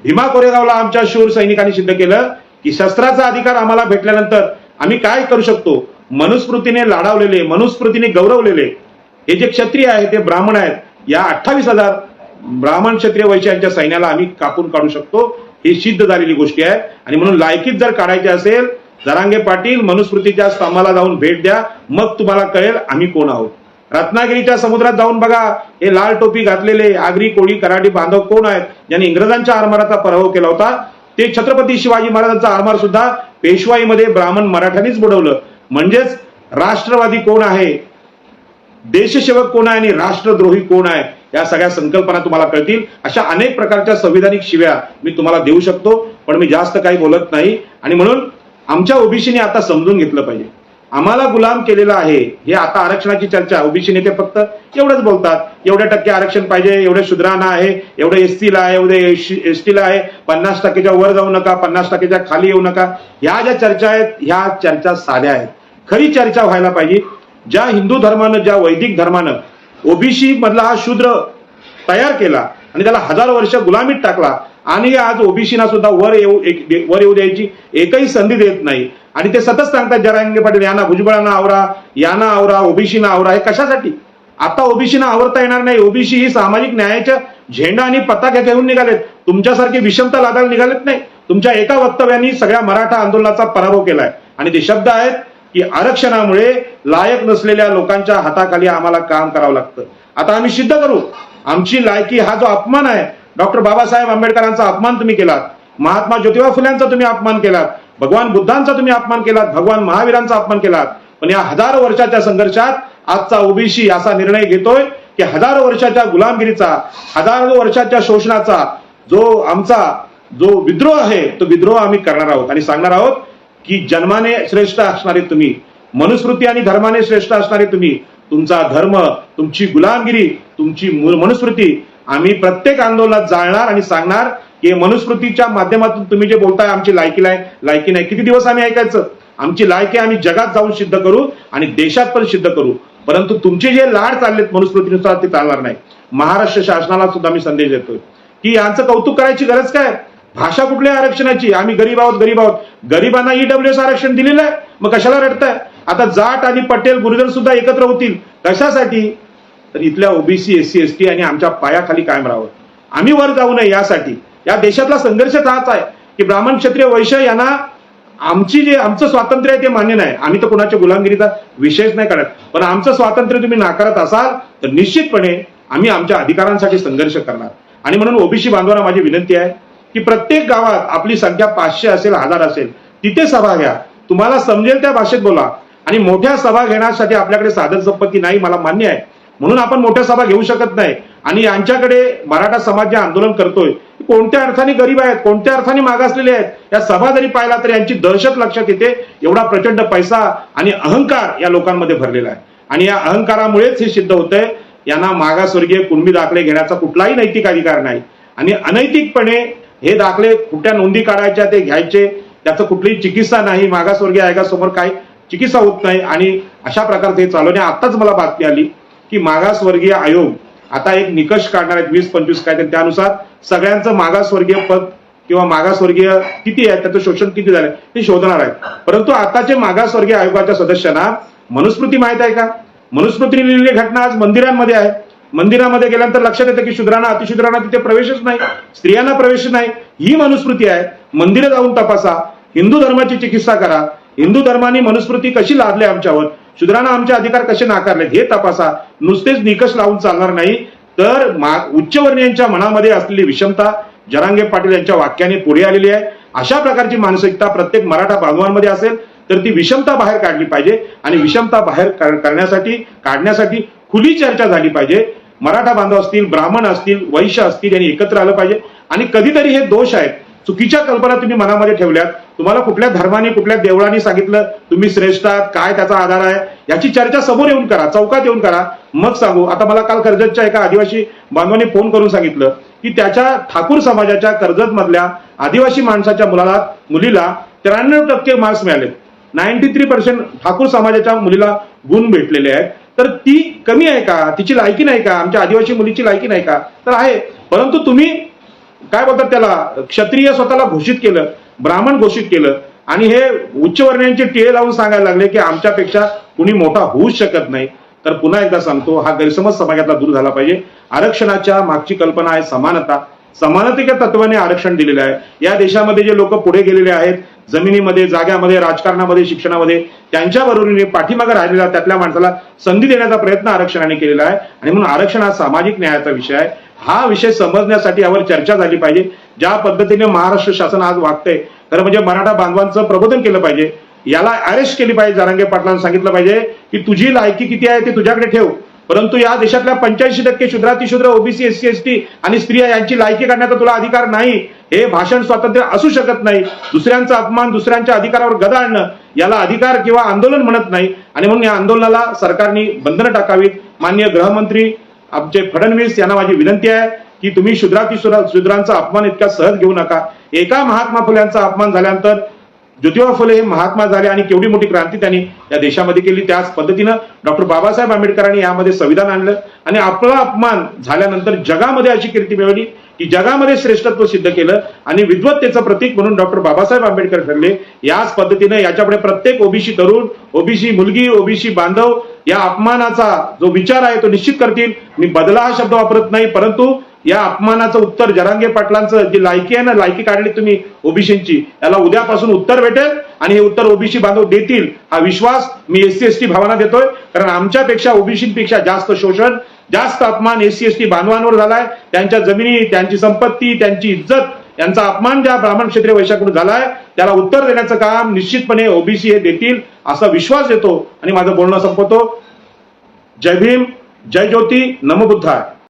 भीमा कोरेगावला आमच्या शूर सैनिकांनी सिद्ध केलं की शस्त्राचा अधिकार आम्हाला भेटल्यानंतर आम्ही काय करू शकतो. मनुस्मृतीने लाडावलेले, मनुस्मृतीने गौरवलेले हे जे क्षत्रिय आहेत, ते ब्राह्मण आहेत, या 28,000 ब्राह्मण, क्षत्रिय, वैश्यांच्या सैन्याला आम्ही कापून काढू शकतो. ही सिद्ध झालेली गोष्टी आहे. आणि म्हणून लायकीत जर काढायची असेल, जरांगे पाटील मनुस्मृतीच्या स्तंभाला जाऊन भेट द्या, मग तुम्हाला कळेल आम्ही कोण आहोत. रत्नागिरीच्या समुद्रात जाऊन बघा, हे लाल टोपी घातलेले आगरी, कोळी, कराडी बांधव कोण आहेत, ज्यांनी इंग्रजांच्या आरमाराचा पराभव केला होता. ते छत्रपती शिवाजी महाराजांचा आरमार सुद्धा पेशवाईमध्ये ब्राह्मण मराठ्यांनीच बुडवलं. म्हणजेच राष्ट्रवादी कोण आहे, देशसेवक कोण आहे आणि राष्ट्रद्रोही कोण आहे, या सगळ्या संकल्पना तुम्हाला कळतील. अशा अनेक प्रकारच्या संविधानिक शिव्या मी तुम्हाला देऊ शकतो, पण मी जास्त काही बोलत नाही. आणि म्हणून आमच्या ओबीसीने आता समजून घेतलं पाहिजे, आम्हाला गुलाम केलेलं आहे. हे आता आरक्षणाची चर्चा ओबीसी नेते फक्त एवढंच बोलतात, एवढ्या टक्के आरक्षण पाहिजे, एवढे शूद्रांना आहे, एवढे एससीला आहे, एवढे एसटीला आहे, 50%च्या वर जाऊ नका, 50%च्या खाली येऊ नका. ह्या ज्या चर्चा आहेत, ह्या चर्चा साध्या आहेत. खरी चर्चा व्हायला पाहिजे. ज्या हिंदू धर्मानं, ज्या वैदिक धर्मानं ओबीसी मधला हा शूद्र तयार केला आणि त्याला हजारो वर्ष गुलामीत टाकला आणि आज ओबीसीना सुद्धा वर येऊ द्यायची एकही संधी देत नाही. आणि ते सतत सांगतात जरांगे पाटील, यांना भुजबळांना आवरा, यांना आवरा, ओबीसीना आवरा. हे कशासाठी? आता ओबीसीना आवरता येणार नाही. ओबीसी ही सामाजिक न्यायाच्या झेंडा आणि पताका घेऊन निघालेत. तुमच्यासारखी विषमता लादायला निघालेत नाही. तुमच्या एका वक्तव्याने सगळ्या मराठा आंदोलनाचा पराभव केलाय. आणि ते शब्द आहेत की आरक्षणामुळे लायक नसलेल्या लोकांच्या हाताखाली आम्हाला काम करावं लागतं. आता आम्ही सिद्ध करू आमची लायकी. हा जो अपमान आहे, डॉक्टर बाबासाहेब आंबेडकरांचा अपमान तुम्ही केलात, महात्मा ज्योतिबा फुल्यांचा तुम्ही अपमान केलात, भगवान बुद्धांचा तुम्ही अपमान केलात, भगवान महावीरांचा अपमान केलात. पण या हजारो वर्षाच्या संघर्षात आजचा ओबीसी असा निर्णय घेतोय की हजारो वर्षाच्या गुलामगिरीचा, हजारो वर्षाच्या शोषणाचा जो विद्रोह आहे, तो विद्रोह आम्ही करणार आहोत. आणि सांगणार आहोत की जन्माने श्रेष्ठ असणारे तुम्ही, मनुस्मृती आणि धर्माने श्रेष्ठ असणारे तुम्ही, तुमचा धर्म, तुमची गुलामगिरी, तुमची मनुस्मृती आम्ही प्रत्येक आंदोलनात जाळणार आणि सांगणार की मनुस्मृतीच्या माध्यमातून तुम्ही जे बोलताय आमची लायकी नाही. किती दिवस आम्ही ऐकायचं? आमची लायकी आम्ही जगात जाऊन सिद्ध करू आणि देशात पण सिद्ध करू. परंतु तुमचे जे लाड चाललेत मनुस्मृतीनुसार ते चालणार नाही. महाराष्ट्र शासनाला सुद्धा मी संदेश देतोय की यांचं कौतुक करायची गरज काय? भाषा कुठल्या आरक्षणाची? आम्ही गरीब आहोत. गरिबांना ईडब्ल्यूएस आरक्षण दिलेलं आहे, मग कशाला रडताय? आता जाट आणि पटेल, गुरुजन सुद्धा एकत्र होतील. कशासाठी? तर इथल्या ओबीसी, एससी, एसटी आणि आमच्या पायाखाली कायम राहावं, आम्ही वर जाऊ नये यासाठी. या देशातला संघर्ष हाच आहे की ब्राह्मण, क्षत्रिय, वैश्य यांना आमचं स्वातंत्र्य आहे ते मान्य नाही. आम्ही तर कोणाच्या गुलामगिरीचा विषयच नाही करत, पण आमचं स्वातंत्र्य तुम्ही नाकारत असाल तर निश्चितपणे आम्ही आमच्या अधिकारांसाठी संघर्ष करणार. आणि म्हणून ओबीसी बांधवांना माझी विनंती आहे की प्रत्येक गावात आपली संख्या 500 असेल, 1000 असेल, तिथे सभा घ्या. तुम्हाला समजेल त्या भाषेत बोला. आणि मोठ्या सभा घेण्यासाठी आपल्याकडे साधन संपत्ती नाही, मला मान्य आहे. म्हणून आपण मोठ्या सभा घेऊ शकत नाही. आणि यांच्याकडे मराठा समाज जे आंदोलन करतोय कोणत्या अर्थाने गरीब आहेत, कोणत्या अर्थाने मागासलेले आहेत, या सभा जरी पाहिला तर यांची दहशत लक्षात येते. एवढा प्रचंड पैसा आणि अहंकार या लोकांमध्ये भरलेला आहे आणि या अहंकारामुळेच हे सिद्ध होतंय यांना मागासवर्गीय कुणबी दाखले घेण्याचा कुठलाही नैतिक अधिकार नाही. आणि अनैतिकपणे हे दाखले कुठल्या नोंदी काढायच्या ते घ्यायचे, त्याचं कुठलीही चिकित्सा नाही. मागासवर्गीय आयोगासमोर काही चिकित्सा होत नाही आणि अशा प्रकारचे चालवणे. आताच मला बातमी आली की मागासवर्गीय आयोग आता एक निकष काढणार आहेत 20-25 कायदे, त्यानुसार सगळ्यांचं मागासवर्गीय पद किंवा मागासवर्गीय किती आहे, त्याचं शोषण किती झालंय हे शोधणार आहेत. परंतु आताचे मागासवर्गीय आयोगाच्या सदस्यांना मनुस्मृती माहित आहे का? मनुस्मृतीने लिहिलेली घटना आज मंदिरांमध्ये आहे. मंदिरामध्ये गेल्यानंतर लक्षात येतं की शूद्रांना अतिशूद्रांना तिथे प्रवेशच नाही, स्त्रियांना प्रवेश नाही. ही मनुस्मृती आहे. मंदिरं जाऊन तपासा, हिंदू धर्माची चिकित्सा करा. हिंदू धर्माने मनुस्मृती कशी लादली आमच्यावर, शूद्रांना आमचे अधिकार कसे नाकारलेत हे तपासा. नुसतेच निकष लावून चालणार नाही. तर उच्चवर्णीयांच्या मनामध्ये असलेली विषमता जरांगे पाटील यांच्या वाक्याने पुढे आलेली आहे. अशा प्रकारची मानसिकता प्रत्येक मराठा बांधवांमध्ये असेल तर ती विषमता बाहेर काढली पाहिजे आणि विषमता बाहेर काढण्यासाठी खुली चर्चा झाली पाहिजे. मराठा बांधव असतील, ब्राह्मण असतील, वैश्य असतील यांनी एकत्र आलं पाहिजे. आणि कधीतरी हे दोष आहेत, चुकीच्या कल्पना तुम्ही मनामध्ये ठेवल्यात, तुम्हाला कुठल्या धर्माने कुठल्या देवळाने सांगितलं तुम्ही श्रेष्ठ आहात, काय त्याचा आधार आहे, याची चर्चा समोर येऊन करा, चौकात येऊन करा, मग सांगू. आता मला काल कर्जतच्या एका आदिवासी बांधवांनी फोन करून सांगितलं की त्याच्या ठाकूर समाजाच्या कर्जत मधल्या आदिवासी माणसाच्या मुलीला 93% मार्क्स मिळाले. 93% ठाकूर समाजाच्या मुलीला गुण भेटलेले आहेत. तर ती कमी आहे का? तिची लायकी नाही का? आमच्या आदिवासी मुलीची लायकी नाही का? तर आहे. परंतु तुम्ही काय बोलतात त्याला, क्षत्रिय स्वतःला घोषित केलं, ब्राह्मण घोषित केलं आणि हे उच्चवर्णीयांचे टिळे लावून सांगायला लागले की आमच्यापेक्षा कुणी मोठा होऊच शकत नाही. तर पुन्हा एकदा सांगतो, हा गैरसमज समाजातला दूर झाला पाहिजे. आरक्षणाच्या मागची कल्पना आहे समानता. समानतेच्या तत्वाने आरक्षण दिलेलं आहे. या देशामध्ये जे लोक पुढे गेलेले आहेत जमिनीमध्ये, जाग्यामध्ये, राजकारणामध्ये, शिक्षणामध्ये, त्यांच्या बरोबरीने पाठीमागे राहिलेला त्यातल्या माणसाला संधी देण्याचा प्रयत्न आरक्षणाने केलेला आहे. आणि म्हणून आरक्षण हा सामाजिक न्यायाचा विषय आहे. हा विषय समजण्यासाठी यावर चर्चा झाली पाहिजे. ज्या पद्धतीने महाराष्ट्र शासन आज वागतंय खरं म्हणजे मराठा बांधवांचं प्रबोधन केलं पाहिजे. याला अरेस्ट केली पाहिजे. जरांगे पाटलांना सांगितलं पाहिजे की तुझी लायकी किती आहे ते तुझ्याकडे ठेव, परंतु या देशातल्या 85% शूद्रातिशूद्र, ओबीसी, एससी, एसटी आणि स्त्रिया यांची लायकी काढण्याचा तुला अधिकार नाही. हे भाषण स्वातंत्र्य असू शकत नाही. दुसऱ्यांचा अपमान, दुसऱ्यांच्या अधिकारावर गदा आणणं याला अधिकार किंवा आंदोलन म्हणत नाही. आणि म्हणून या आंदोलनाला सरकारने बंधनं टाकावीत. माननीय गृहमंत्री आमचे फडणवीस यांना माझी विनंती आहे की तुम्ही शूद्रांचा अपमान इतका सहज घेऊ नका. एका महात्मा फुल्यांचा अपमान झाल्यानंतर ज्योतिबा फुले हे महात्मा झाले आणि केवढी मोठी क्रांती त्यांनी या देशामध्ये केली. त्याच पद्धतीनं डॉक्टर बाबासाहेब आंबेडकरांनी यामध्ये संविधान आणलं आणि आपला अपमान झाल्यानंतर जगामध्ये अशी कीर्ती मिळवली की जगामध्ये श्रेष्ठत्व सिद्ध केलं आणि विद्वत्तेचं प्रतीक म्हणून डॉक्टर बाबासाहेब आंबेडकर ठरले. याच पद्धतीनं याच्यापुढे प्रत्येक ओबीसी तरुण, ओबीसी मुलगी, ओबीसी बांधव या अपमानाचा जो विचार आहे तो निश्चित करतील. मी बदला हा शब्द वापरत नाही, परंतु या अपमानाचं उत्तर जरांगे पाटलांचं जी लायकी आहे ना, लायकी काढली तुम्ही ओबीसींची, त्याला उद्यापासून उत्तर भेटेल आणि हे उत्तर ओबीसी बांधव देतील हा विश्वास मी एससी एसटी भावांना देतोय. कारण आमच्यापेक्षा ओबीसींपेक्षा जास्त शोषण, जास्त अपमान एससी एसटी बांधवांवर झालाय. त्यांच्या जमिनी, त्यांची संपत्ती, त्यांची इज्जत यांचा अपमान ज्या ब्राह्मण क्षत्रिय वैश्याकडून झालाय त्याला उत्तर देण्याचं काम निश्चितपणे ओबीसी हे देतील असा विश्वास देतो आणि माझं बोलणं संपवतो. जय भीम, जय ज्योती, नमो बुद्धाय.